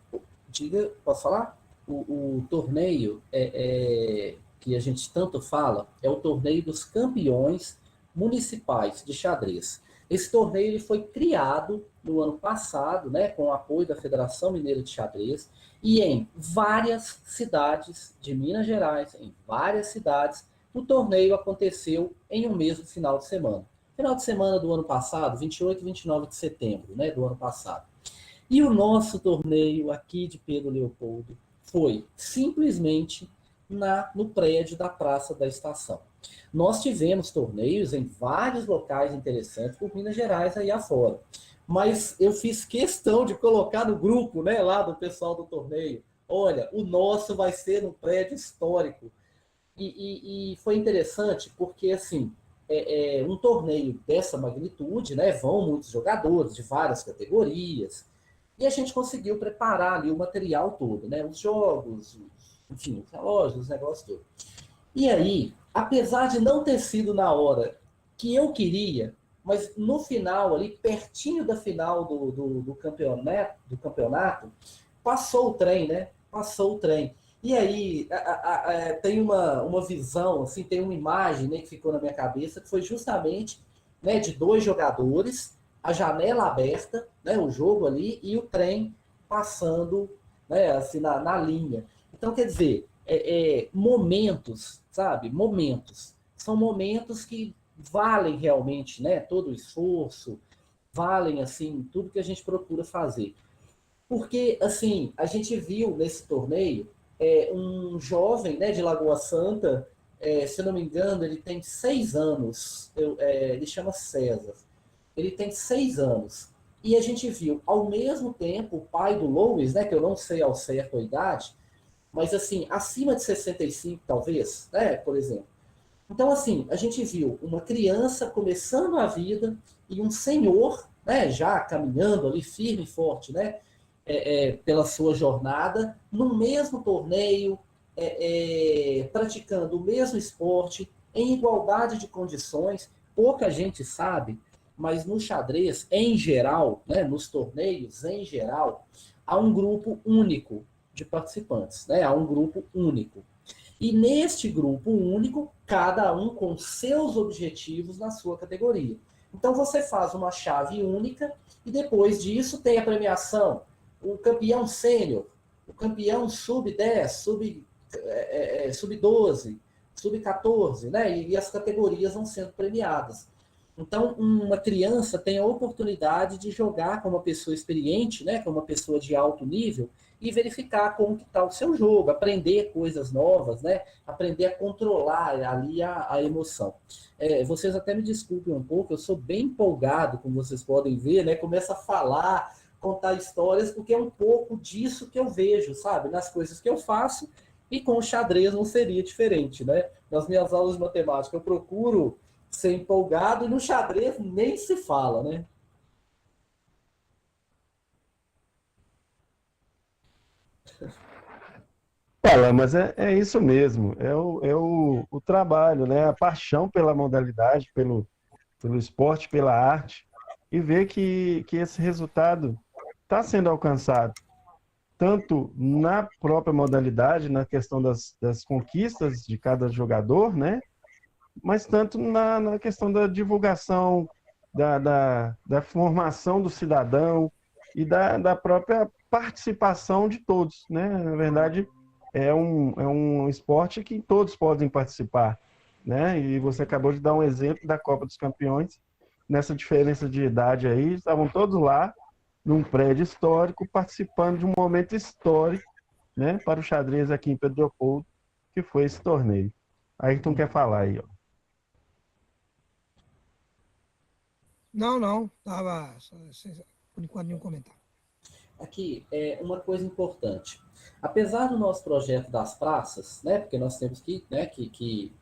Diga, posso falar? O torneio que a gente tanto fala é o torneio dos campeões municipais de xadrez. Esse torneio ele foi criado no ano passado, né, com o apoio da Federação Mineira de Xadrez, e em várias cidades de Minas Gerais, em várias cidades, o torneio aconteceu em um mesmo final de semana. Final de semana do ano passado, 28 e 29 de setembro, né, do ano passado. E o nosso torneio aqui de Pedro Leopoldo foi simplesmente no prédio da Praça da Estação. Nós tivemos torneios em vários locais interessantes por Minas Gerais aí afora. Mas eu fiz questão de colocar no grupo, né, lá do pessoal do torneio. Olha, o nosso vai ser no prédio histórico. E foi interessante porque, assim, um torneio dessa magnitude, né, vão muitos jogadores de várias categorias, e a gente conseguiu preparar ali o material todo, né, os jogos, enfim, os relógios, os negócios todos. E aí, apesar de não ter sido na hora que eu queria, mas no final, ali, pertinho da final do campeonato, passou o trem, né? Passou o trem. E aí, tem uma visão, assim, tem uma imagem, né, que ficou na minha cabeça, que foi justamente, né, de dois jogadores, a janela aberta, né, o jogo ali, e o trem passando, né, assim, na linha. Então, quer dizer, momentos, sabe? Momentos. São momentos que valem realmente, né, todo o esforço, valem, assim, tudo que a gente procura fazer. Porque, assim, a gente viu nesse torneio um jovem, né, de Lagoa Santa, se eu não me engano, ele tem 6 anos, ele chama César. Ele tem 6 anos. E a gente viu, ao mesmo tempo, o pai do Louis, né, que eu não sei ao certo a idade, mas, assim, acima de 65, talvez, né, por exemplo. Então, assim, a gente viu uma criança começando a vida e um senhor, né, já caminhando ali firme e forte, né, pela sua jornada, no mesmo torneio, praticando o mesmo esporte, em igualdade de condições. Pouca gente sabe, mas no xadrez, em geral, né, nos torneios, em geral, há um grupo único de participantes, né, há um grupo único. E neste grupo único, cada um com seus objetivos na sua categoria. Então você faz uma chave única e depois disso tem a premiação, o campeão sênior, o campeão sub-10, sub-12, sub-14, né? E as categorias vão sendo premiadas. Então, uma criança tem a oportunidade de jogar com uma pessoa experiente, né? Com uma pessoa de alto nível, e verificar como que está o seu jogo, aprender coisas novas, né? Aprender a controlar ali a emoção. Vocês até me desculpem um pouco, eu sou bem empolgado, como vocês podem ver, né? Começo a falar, contar histórias, porque é um pouco disso que eu vejo, sabe? Nas coisas que eu faço, e com o xadrez não seria diferente, né? Nas minhas aulas de matemática eu procuro ser empolgado, e no xadrez nem se fala, né? Fala, mas é isso mesmo, é o trabalho, né? A paixão pela modalidade, pelo esporte, pela arte, e ver que esse resultado está sendo alcançado, tanto na própria modalidade, na questão das conquistas de cada jogador, né? Mas tanto na questão da divulgação, da formação do cidadão e da própria participação de todos, né? Na verdade, é um esporte que todos podem participar, né? E você acabou de dar um exemplo da Copa dos Campeões, nessa diferença de idade aí, estavam todos lá, num prédio histórico, participando de um momento histórico, né? Para o xadrez aqui em Pedro Leopoldo, que foi esse torneio. Ayrton quer falar aí, ó. Não, tava por enquanto nenhum comentário. Aqui é uma coisa importante. Apesar do nosso projeto das praças, né, porque nós temos que, né, que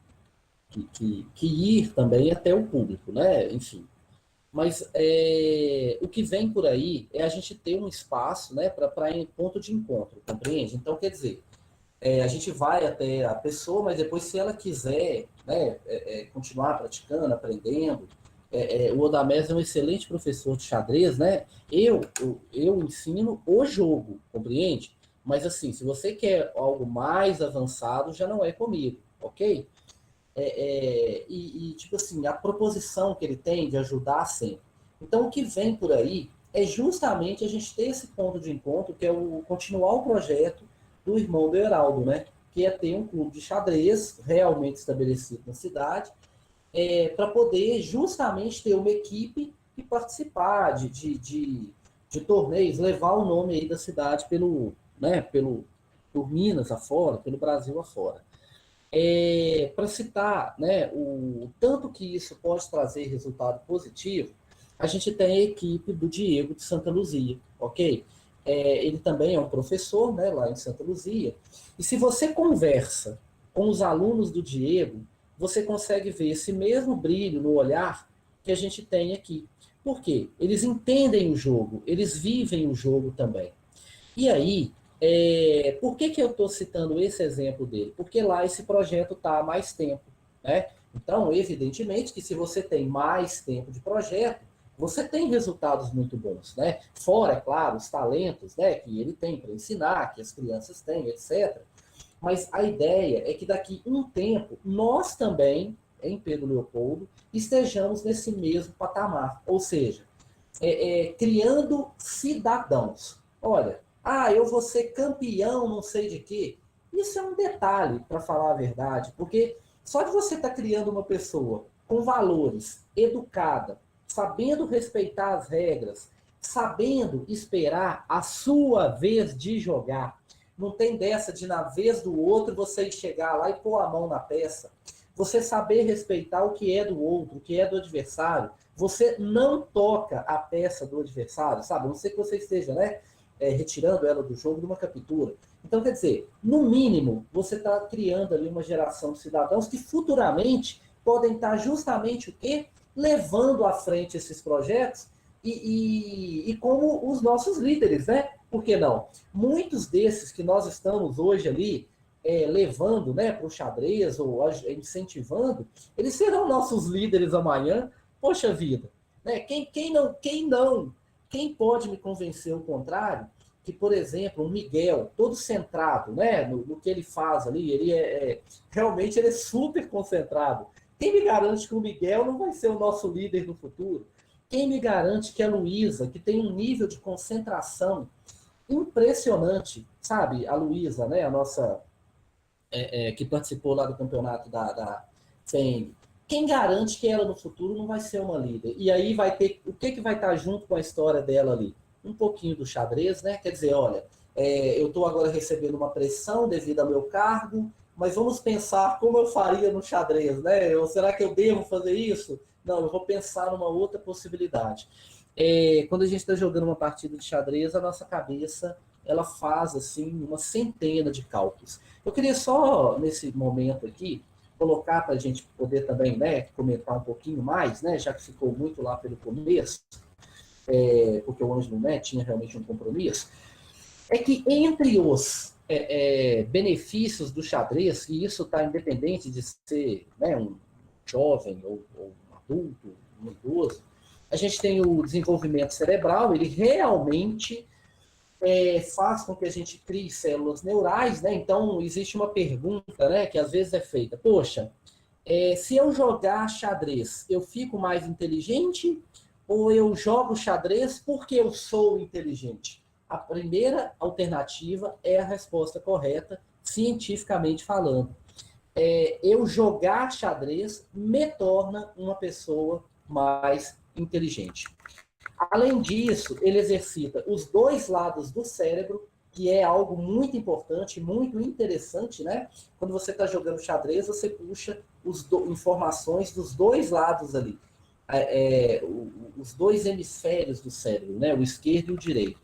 ir também até o público, né, enfim. Mas o que vem por aí é a gente ter um espaço, né, para ponto de encontro, compreende? Então, quer dizer, a gente vai até a pessoa, mas depois, se ela quiser, né, continuar praticando, aprendendo, o Odamés é um excelente professor de xadrez, né? Eu ensino o jogo, compreende? Mas assim, se você quer algo mais avançado, já não é comigo, ok? Tipo assim, a proposição que ele tem de ajudar sempre. Então, o que vem por aí é justamente a gente ter esse ponto de encontro, que é continuar o projeto do irmão do Heraldo, né? Que é ter um clube de xadrez realmente estabelecido na cidade, para poder justamente ter uma equipe e participar de torneios, levar o nome aí da cidade por Minas afora, pelo Brasil afora. Para citar, né, o tanto que isso pode trazer resultado positivo, a gente tem a equipe do Diego de Santa Luzia, ok? Ele também é um professor, né, lá em Santa Luzia, e se você conversa com os alunos do Diego, você consegue ver esse mesmo brilho no olhar que a gente tem aqui. Por quê? Eles entendem o jogo, eles vivem o jogo também. E aí, por que eu estou citando esse exemplo dele? Porque lá esse projeto está há mais tempo, né? Então, evidentemente que se você tem mais tempo de projeto, você tem resultados muito bons, né? Fora, é claro, os talentos, né, que ele tem para ensinar, que as crianças têm, etc. Mas a ideia é que daqui um tempo, nós também, em Pedro Leopoldo, estejamos nesse mesmo patamar. Ou seja, criando cidadãos. Olha, eu vou ser campeão não sei de quê. Isso é um detalhe, para falar a verdade, porque só de você estar criando uma pessoa com valores, educada, sabendo respeitar as regras, sabendo esperar a sua vez de jogar. Não tem dessa de, na vez do outro, você chegar lá e pôr a mão na peça. Você saber respeitar o que é do outro, o que é do adversário. Você não toca a peça do adversário, sabe? A não ser que você esteja, né, retirando ela do jogo de uma captura. Então, quer dizer, no mínimo, você está criando ali uma geração de cidadãos que futuramente podem estar justamente o quê? Levando à frente esses projetos e como os nossos líderes, né? Por que não? Muitos desses que nós estamos hoje ali levando, né, para o xadrez ou incentivando, eles serão nossos líderes amanhã. Poxa vida, né? Quem pode me convencer o contrário? Que, por exemplo, o Miguel, todo centrado, né, no que ele faz ali, ele realmente ele é super concentrado. Quem me garante que o Miguel não vai ser o nosso líder no futuro? Quem me garante que a Luísa, que tem um nível de concentração impressionante, sabe? A Luísa, né, a nossa que participou lá do campeonato da FEM, quem garante que ela no futuro não vai ser uma líder? E aí vai ter, o que vai estar junto com a história dela ali? Um pouquinho do xadrez, né? Quer dizer, olha, eu estou agora recebendo uma pressão devido ao meu cargo, mas vamos pensar como eu faria no xadrez, né? Será que eu devo fazer isso? Não, eu vou pensar numa outra possibilidade. Quando a gente está jogando uma partida de xadrez, a nossa cabeça ela faz assim uma centena de cálculos. Eu queria só, nesse momento aqui, colocar para a gente poder também, né, comentar um pouquinho mais, né, já que ficou muito lá pelo começo, porque o Ângelo, né, tinha realmente um compromisso. é que entre os benefícios do xadrez, e isso está independente de ser, né, um jovem ou um adulto, um idoso, a gente tem o desenvolvimento cerebral, ele realmente faz com que a gente crie células neurais, né? Então, existe uma pergunta, né, que às vezes é feita: poxa, se eu jogar xadrez, eu fico mais inteligente ou eu jogo xadrez porque eu sou inteligente? A primeira alternativa é a resposta correta, cientificamente falando. Eu jogar xadrez me torna uma pessoa mais inteligente. Além disso, ele exercita os dois lados do cérebro, que é algo muito importante, muito interessante, né? Quando você está jogando xadrez, você puxa informações dos dois lados ali, os dois hemisférios do cérebro, né? O esquerdo e o direito.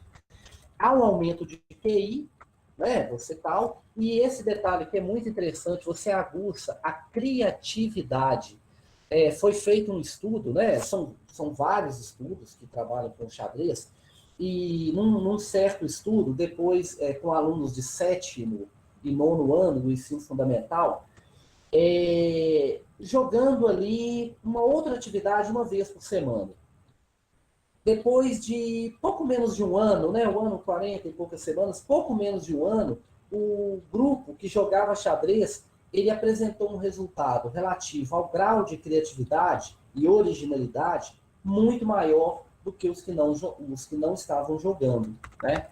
Há um aumento de QI, né? Você tal, e esse detalhe que é muito interessante, você aguça a criatividade. Foi feito um estudo, né? São vários estudos que trabalham com xadrez, e num certo estudo, depois com alunos de 7º e 9º ano do ensino fundamental, jogando ali uma outra atividade uma vez por semana. Depois de pouco menos de um ano, né, um ano 40 e poucas semanas, pouco menos de um ano, o grupo que jogava xadrez, ele apresentou um resultado relativo ao grau de criatividade e originalidade muito maior do que os que não estavam jogando, né?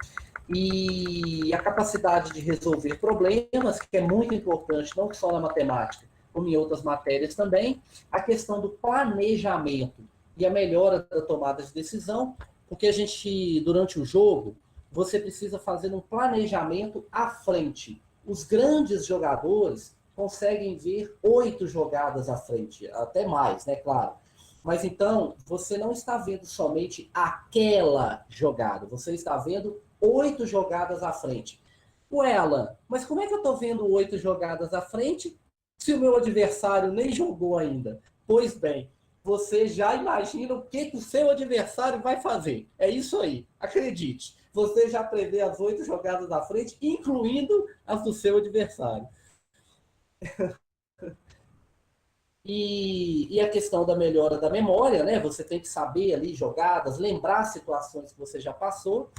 E a capacidade de resolver problemas, que é muito importante, não só na matemática, como em outras matérias também, a questão do planejamento e a melhora da tomada de decisão, porque a gente, durante o jogo, você precisa fazer um planejamento à frente. Os grandes jogadores conseguem ver 8 jogadas à frente, até mais, né, claro. Mas então, você não está vendo somente aquela jogada, você está vendo 8 jogadas à frente. Ué, Alan, mas como é que eu estou vendo 8 jogadas à frente se o meu adversário nem jogou ainda? Pois bem, você já imagina o que o seu adversário vai fazer. É isso aí, acredite. Você já prevê as 8 jogadas à frente, incluindo as do seu adversário. E a questão da melhora da memória, né? Você tem que saber ali jogadas, lembrar situações que você já passou.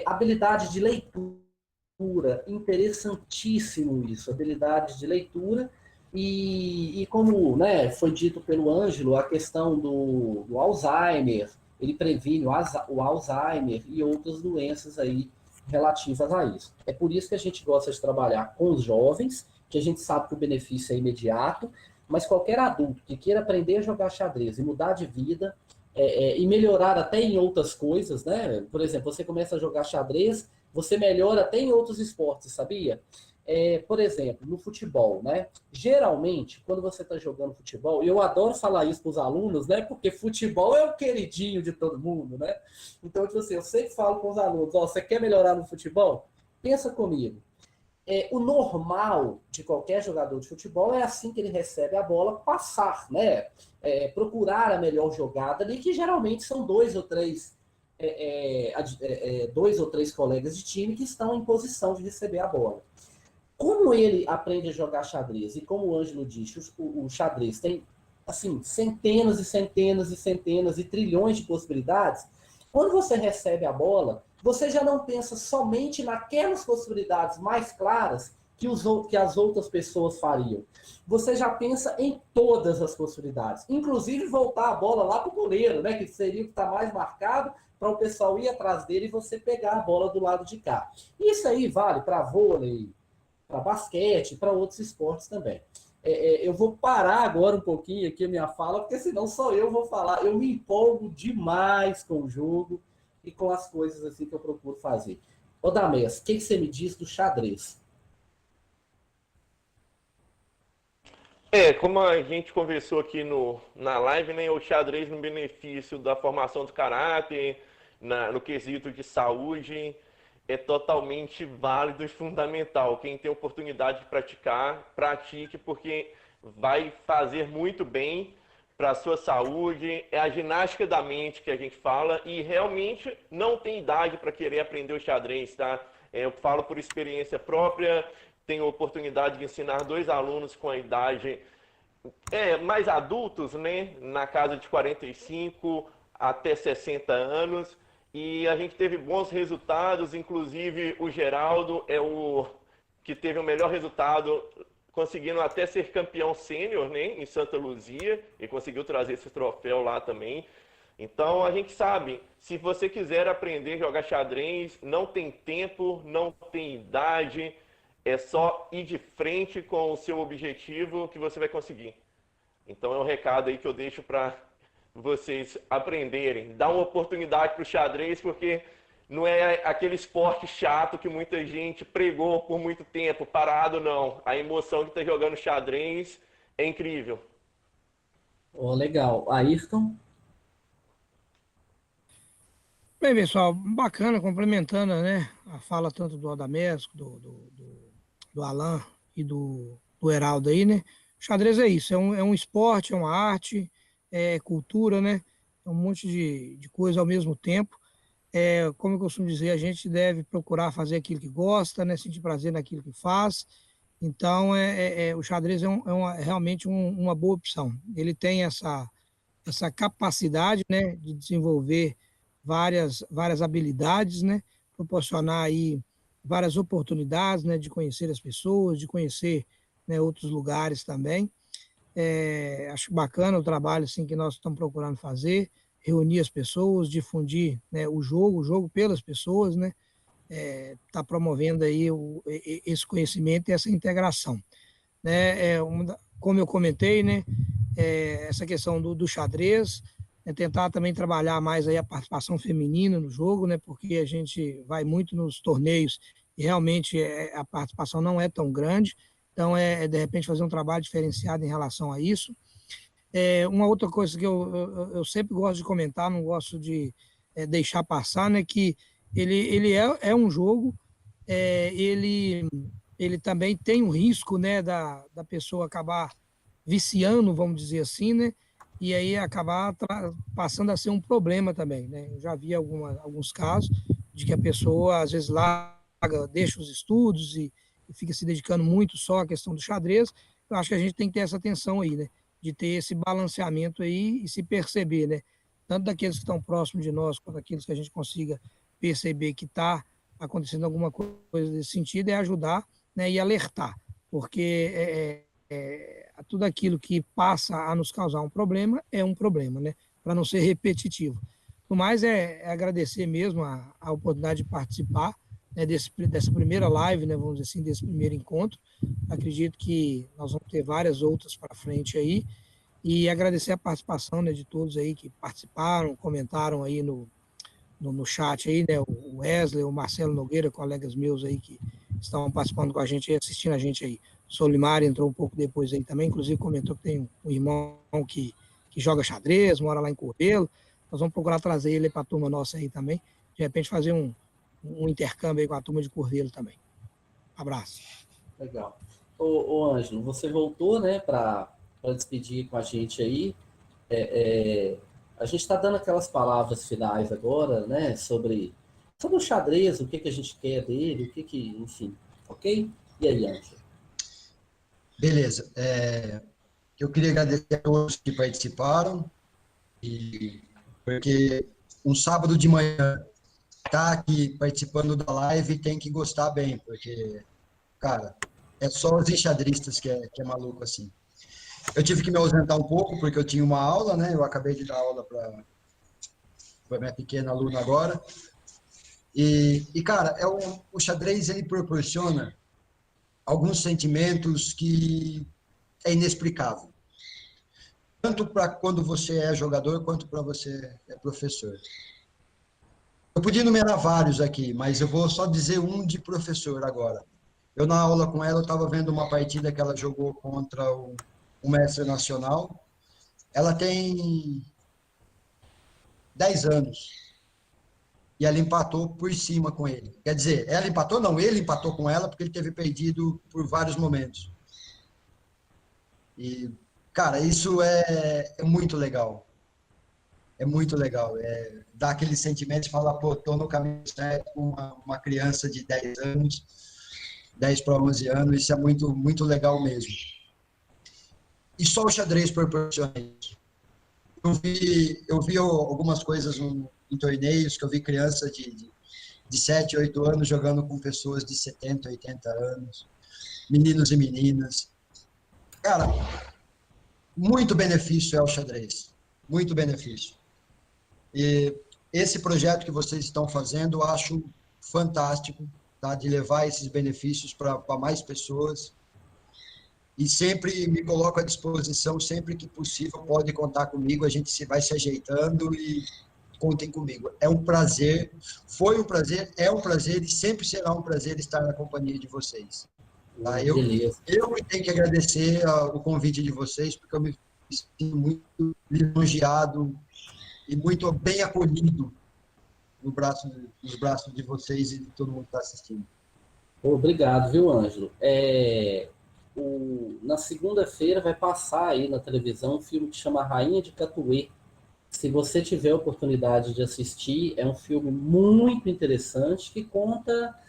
Habilidade de leitura, interessantíssimo isso, habilidade de leitura. E como, né, foi dito pelo Ângelo, a questão do Alzheimer, ele previne o Alzheimer e outras doenças aí relativas a isso. É por isso que a gente gosta de trabalhar com os jovens, que a gente sabe que o benefício é imediato, mas qualquer adulto que queira aprender a jogar xadrez e mudar de vida, e melhorar até em outras coisas, né? Por exemplo, você começa a jogar xadrez, você melhora até em outros esportes, sabia? Por exemplo, no futebol, né? Geralmente, quando você está jogando futebol, e eu adoro falar isso para os alunos, né? Porque futebol é o queridinho de todo mundo, né? Então, tipo assim, eu sempre falo com os alunos: ó, você quer melhorar no futebol? Pensa comigo. O normal de qualquer jogador de futebol é assim que ele recebe a bola, passar, né? Procurar a melhor jogada ali, que geralmente são dois ou três colegas de time que estão em posição de receber a bola. Como ele aprende a jogar xadrez, e como o Ângelo disse, o xadrez tem assim, centenas e centenas e centenas e trilhões de possibilidades, quando você recebe a bola, você já não pensa somente naquelas possibilidades mais claras que as outras pessoas fariam. Você já pensa em todas as possibilidades, inclusive voltar a bola lá para o goleiro, né, que seria o que está mais marcado, para o pessoal ir atrás dele e você pegar a bola do lado de cá. Isso aí vale para vôlei, para basquete, para outros esportes também. Eu vou parar agora um pouquinho aqui a minha fala, porque senão só eu vou falar. Eu me empolgo demais com o jogo e com as coisas assim que eu procuro fazer. Ô Dames, o que você me diz do xadrez? Como a gente conversou aqui na live, né, o xadrez no benefício da formação do caráter, no quesito de saúde, é totalmente válido e fundamental. Quem tem oportunidade de praticar, pratique, porque vai fazer muito bem para a sua saúde, é a ginástica da mente que a gente fala, e realmente não tem idade para querer aprender o xadrez, tá? Eu falo por experiência própria, tenho a oportunidade de ensinar 2 alunos com a idade mais adultos, né? Na casa de 45 até 60 anos, e a gente teve bons resultados, inclusive o Geraldo é o que teve o melhor resultado, conseguindo até ser campeão sênior, né, em Santa Luzia, e conseguiu trazer esse troféu lá também. Então a gente sabe, se você quiser aprender a jogar xadrez, não tem tempo, não tem idade, é só ir de frente com o seu objetivo que você vai conseguir. Então é um recado aí que eu deixo para vocês aprenderem. Dá uma oportunidade para o xadrez, porque não é aquele esporte chato que muita gente pregou por muito tempo, parado, não. A emoção de estar jogando xadrez é incrível. Oh, legal. Ayrton? Bem, pessoal, bacana, complementando, né, a fala tanto do Adamesco, do Alan e do Heraldo aí, né? O xadrez é isso, é um esporte, é uma arte, é cultura, né? É um monte de coisa ao mesmo tempo. Como eu costumo dizer, a gente deve procurar fazer aquilo que gosta, né? Sentir prazer naquilo que faz. Então, o xadrez realmente uma boa opção. Ele tem essa capacidade, né, de desenvolver várias habilidades, né? Proporcionar aí várias oportunidades, né, de conhecer as pessoas, de conhecer, né, outros lugares também. Acho bacana o trabalho assim, que nós estamos procurando fazer, reunir as pessoas, difundir, né, o jogo pelas pessoas, né, tá promovendo aí esse conhecimento e essa integração, né, como eu comentei, né, essa questão do xadrez, tentar também trabalhar mais aí a participação feminina no jogo, né, porque a gente vai muito nos torneios e realmente a participação não é tão grande, então de repente fazer um trabalho diferenciado em relação a isso. Uma outra coisa que eu sempre gosto de comentar, não gosto de deixar passar, né, que ele é um jogo, ele também tem um risco, né, da pessoa acabar viciando, vamos dizer assim, né, e aí acabar passando a ser um problema também, né. Eu já vi alguns casos de que a pessoa às vezes larga, deixa os estudos e fica se dedicando muito só à questão do xadrez. Eu acho que a gente tem que ter essa atenção aí, né, de ter esse balanceamento aí e se perceber, né, tanto daqueles que estão próximos de nós, quanto daqueles que a gente consiga perceber que está acontecendo alguma coisa nesse sentido, ajudar, né, e alertar, porque tudo aquilo que passa a nos causar um problema é um problema, né, para não ser repetitivo. No mais, agradecer mesmo a oportunidade de participar, né, dessa primeira live, né, vamos dizer assim, desse primeiro encontro. Acredito que nós vamos ter várias outras para frente aí, e agradecer a participação, né, de todos aí que participaram, comentaram aí no chat aí, né, o Wesley, o Marcelo Nogueira, colegas meus aí que estão participando com a gente, assistindo a gente aí. O Solimar entrou um pouco depois aí também, inclusive comentou que tem um irmão que joga xadrez, mora lá em Cordelo. Nós vamos procurar trazer ele para a turma nossa aí também, de repente fazer um intercâmbio aí com a turma de Cordelo também. Abraço. Legal. Ô Ângelo, você voltou, né, para despedir com a gente aí. A gente está dando aquelas palavras finais agora, né, sobre o xadrez, o que a gente quer dele, enfim, ok? E aí, Ângelo? Beleza. Eu queria agradecer a todos que participaram, porque um sábado de manhã tá aqui participando da live tem que gostar bem, porque, cara, é só os enxadristas que é maluco assim. Eu tive que me ausentar um pouco, porque eu tinha uma aula, né? Eu acabei de dar aula para minha pequena aluna agora. E cara, o xadrez, ele proporciona alguns sentimentos que é inexplicável. Tanto para quando você é jogador, quanto para você é professor. Eu podia enumerar vários aqui, mas eu vou só dizer um de professor agora. Eu, na aula com ela, eu estava vendo uma partida que ela jogou contra o mestre nacional. Ela tem 10 anos. E ela empatou por cima com ele. Quer dizer, ela empatou? Não, ele empatou com ela, porque ele teve perdido por vários momentos. E, Cara, isso é muito legal. É muito legal. Dá aquele sentimento de falar, pô, tô no caminho certo com uma criança de 10 anos, 10 para 11 anos, isso é muito, muito legal mesmo. E só o xadrez proporciona isso. Eu vi algumas coisas em torneios, que eu vi criança de 7, 8 anos jogando com pessoas de 70, 80 anos, meninos e meninas. Cara, muito benefício é o xadrez, muito benefício. E esse projeto que vocês estão fazendo, eu acho fantástico, tá? De levar esses benefícios para mais pessoas. E sempre me coloco à disposição, sempre que possível, pode contar comigo, a gente vai se ajeitando e contem comigo. É um prazer, foi um prazer, é um prazer e sempre será um prazer estar na companhia de vocês. Tá? Eu que tenho que agradecer o convite de vocês, porque eu me sinto muito lisonjeado e muito bem acolhido nos braços de vocês e de todo mundo que está assistindo. Obrigado, viu, Ângelo? Na segunda-feira vai passar aí na televisão um filme que chama Rainha de Catuê. Se você tiver a oportunidade de assistir, é um filme muito interessante que conta...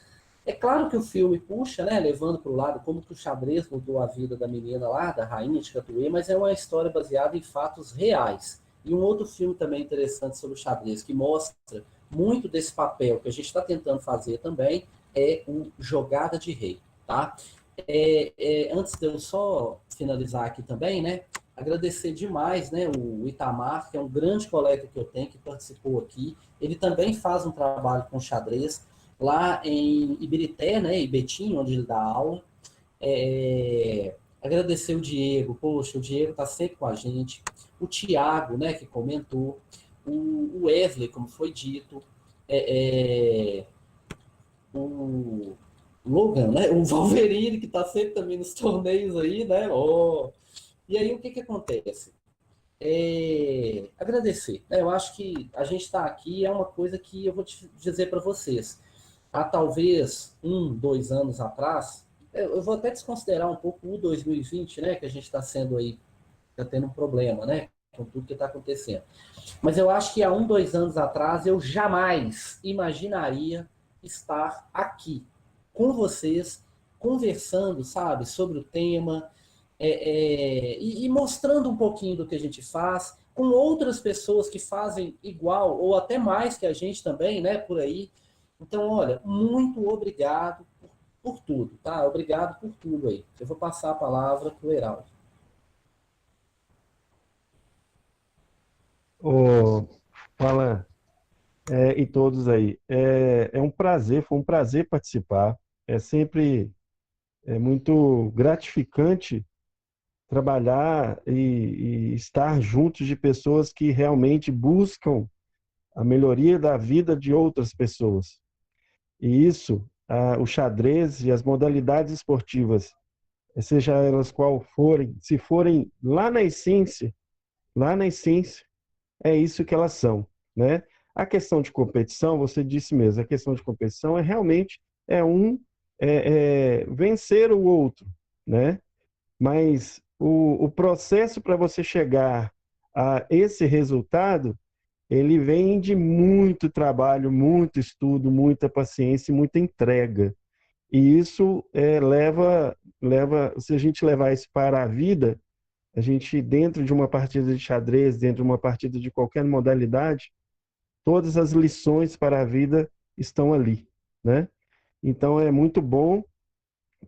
É claro que o filme puxa, né, levando para o lado como que o xadrez mudou a vida da menina lá, da Rainha de Catuê, mas é uma história baseada em fatos reais. E um outro filme também interessante sobre o xadrez, que mostra muito desse papel que a gente está tentando fazer também, é o Jogada de Rei, tá? Antes de eu só finalizar aqui também, né, agradecer demais, né, o Itamar, que é um grande colega que eu tenho, que participou aqui. Ele também faz um trabalho com xadrez lá em Ibirité, né, Ibetim, onde ele dá aula. Agradecer o Diego, poxa, o Diego está sempre com a gente. O Tiago, né, que comentou. O Wesley, como foi dito. O Logan, né, o Wolverine, que está sempre também nos torneios aí, né? Oh. E aí, o que acontece? Agradecer, né? Eu acho que a gente está aqui é uma coisa que eu vou te dizer para vocês. Há talvez 1, 2 anos atrás, eu vou até desconsiderar um pouco o 2020, né? Que a gente está sendo aí, está tendo um problema, né? Com tudo que está acontecendo. Mas eu acho que há 1, 2 anos atrás, eu jamais imaginaria estar aqui com vocês, conversando, sabe, sobre o tema, e mostrando um pouquinho do que a gente faz, com outras pessoas que fazem igual, ou até mais que a gente também, né, por aí. Então, olha, muito obrigado por tudo, tá? Obrigado por tudo aí. Eu vou passar a palavra para o Heraldo. Alan, e todos aí, um prazer, foi um prazer participar. É sempre muito gratificante trabalhar e estar juntos de pessoas que realmente buscam a melhoria da vida de outras pessoas. E isso, o xadrez e as modalidades esportivas, seja elas qual forem, se forem lá na essência, é isso que elas são, né? A questão de competição, você disse mesmo, a questão de competição realmente vencer o outro, né? Mas o processo para você chegar a esse resultado, ele vem de muito trabalho, muito estudo, muita paciência e muita entrega. E isso leva, se a gente levar isso para a vida, a gente, dentro de uma partida de xadrez, dentro de uma partida de qualquer modalidade, todas as lições para a vida estão ali, né? Então é muito bom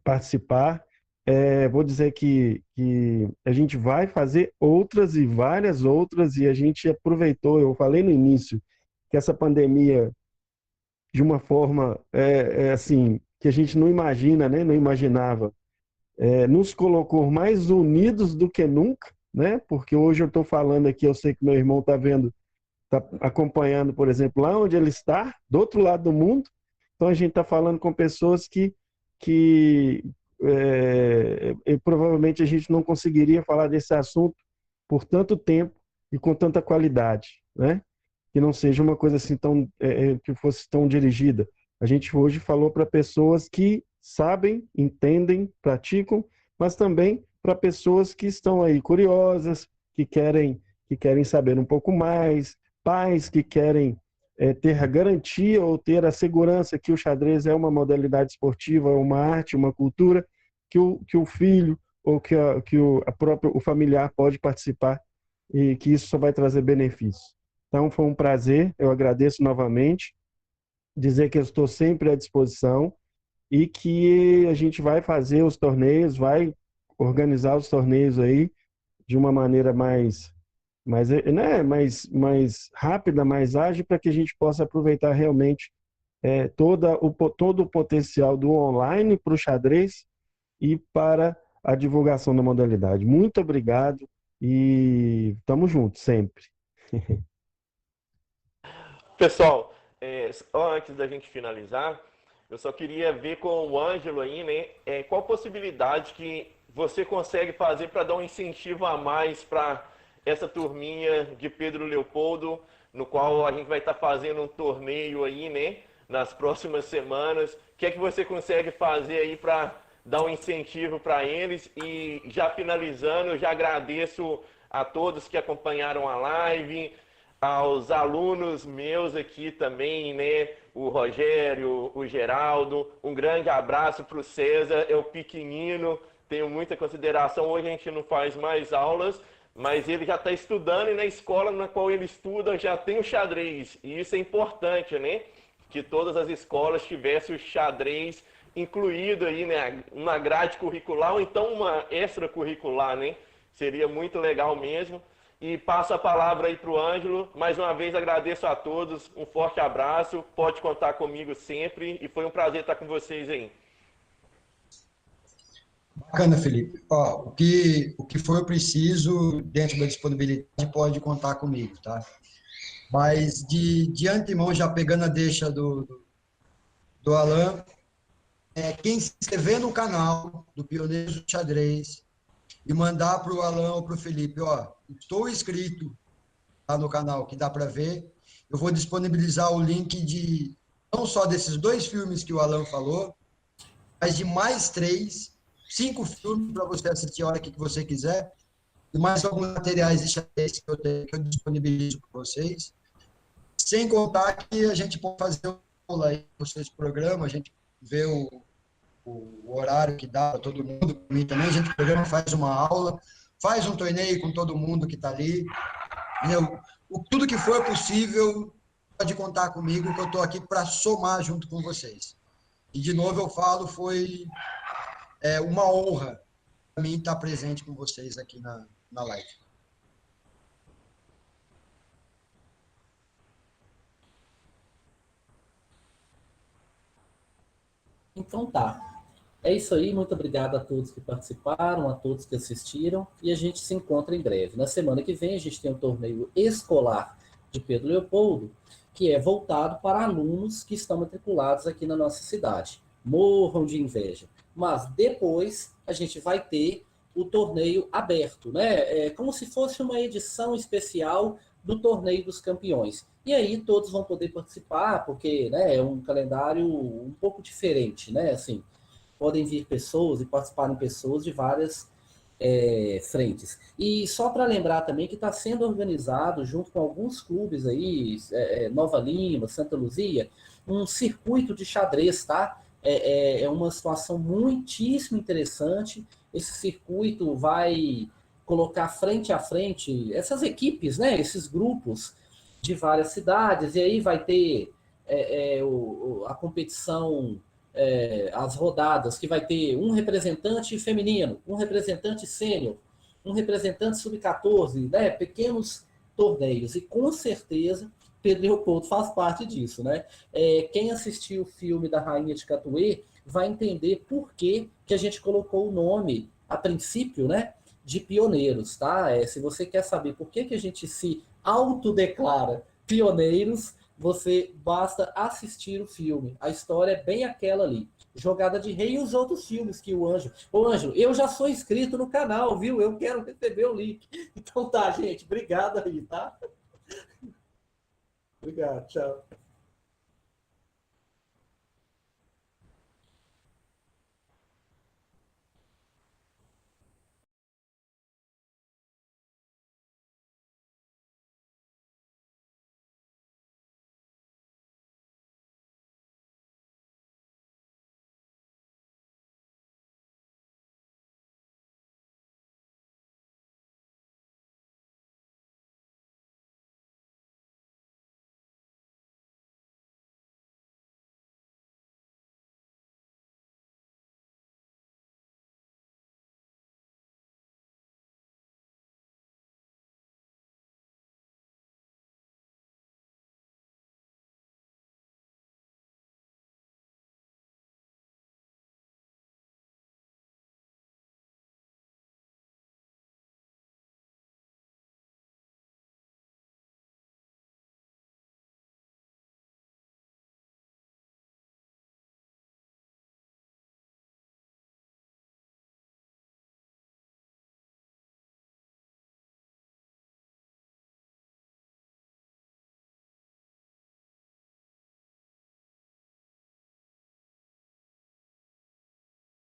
participar. Vou dizer que a gente vai fazer outras e várias outras, e a gente aproveitou, eu falei no início, que essa pandemia, de uma forma assim, que a gente não imagina, né? Não imaginava, nos colocou mais unidos do que nunca, né? Porque hoje eu estou falando aqui, eu sei que meu irmão está vendo, está acompanhando, por exemplo, lá onde ele está, do outro lado do mundo. Então a gente está falando com pessoas que provavelmente a gente não conseguiria falar desse assunto por tanto tempo e com tanta qualidade, né? Que não seja uma coisa assim que fosse tão dirigida. A gente hoje falou para pessoas que sabem, entendem, praticam, mas também para pessoas que estão aí curiosas, que querem saber um pouco mais, pais que querem ter a garantia ou ter a segurança que o xadrez é uma modalidade esportiva, uma arte, uma cultura, que o filho ou o familiar pode participar e que isso só vai trazer benefícios. Então, foi um prazer, eu agradeço novamente, dizer que eu estou sempre à disposição e que a gente vai fazer os torneios, vai organizar os torneios aí de uma maneira mais rápida, mais ágil, para que a gente possa aproveitar realmente todo o potencial do online para o xadrez e para a divulgação da modalidade. Muito obrigado e estamos juntos sempre. Pessoal, antes da gente finalizar, eu só queria ver com o Ângelo aí, né, qual possibilidade que você consegue fazer para dar um incentivo a mais para essa turminha de Pedro Leopoldo, no qual a gente vai estar fazendo um torneio aí, né, nas próximas semanas. O que é que você consegue fazer aí para dar um incentivo para eles? E já finalizando, eu já agradeço a todos que acompanharam a live, aos alunos meus aqui também, né? O Rogério, o Geraldo, um grande abraço para o César, é o pequenino, tenho muita consideração. Hoje a gente não faz mais aulas, mas ele já está estudando e na escola na qual ele estuda já tem o xadrez. E isso é importante, né? Que todas as escolas tivessem o xadrez incluído aí, né? Uma grade curricular ou então uma extracurricular, né? Seria muito legal mesmo. E passo a palavra aí para o Ângelo. Mais uma vez agradeço a todos, um forte abraço, pode contar comigo sempre e foi um prazer estar com vocês aí. Bacana, Felipe. Ó, o que for preciso, dentro da disponibilidade, pode contar comigo, tá? Mas de antemão, já pegando a deixa do Alan, quem se inscrever no canal do Pioneiros do Xadrez e mandar para o Alan ou para o Felipe, ó, estou inscrito lá no canal, que dá para ver, eu vou disponibilizar o link não só desses 2 filmes que o Alan falou, mas de mais 5 filmes para você assistir a hora que você quiser, e mais alguns materiais de xadrez que eu disponibilizo para vocês, sem contar que a gente pode fazer uma aula aí com vocês do programa, a gente vê o horário que dá para todo mundo, para mim também, a gente programa, faz uma aula, faz um torneio com todo mundo que está ali. Tudo que for possível, pode contar comigo, que eu estou aqui para somar junto com vocês. E, de novo, eu falo, foi uma honra para mim estar presente com vocês aqui na live. Então tá. É isso aí, muito obrigado a todos que participaram, a todos que assistiram, e a gente se encontra em breve. Na semana que vem a gente tem um torneio escolar de Pedro Leopoldo, que é voltado para alunos que estão matriculados aqui na nossa cidade. Morram de inveja. Mas depois a gente vai ter o torneio aberto, né? É como se fosse uma edição especial do Torneio dos Campeões. E aí todos vão poder participar, porque, né, é um calendário um pouco diferente, né? Assim, podem vir pessoas e participarem pessoas de várias frentes. E só para lembrar também que está sendo organizado, junto com alguns clubes aí, Nova Lima, Santa Luzia, um circuito de xadrez, tá? É uma situação muitíssimo interessante. Esse circuito vai colocar frente a frente essas equipes, né? Esses grupos de várias cidades, e aí vai ter a competição, as rodadas, que vai ter um representante feminino, um representante sênior, um representante sub-14, né? Pequenos torneios, e com certeza Pedro Leopoldo faz parte disso, né? Quem assistiu o filme da Rainha de Catuê vai entender por que a gente colocou o nome, a princípio, né, de Pioneiros, tá? Se você quer saber por que a gente se autodeclara pioneiros, você basta assistir o filme. A história é bem aquela ali. Jogada de Rei e os outros filmes que o Ângelo... Ô, Ângelo, eu já sou inscrito no canal, viu? Eu quero receber o link. Então tá, gente. Obrigado aí, tá? Obrigado, tchau.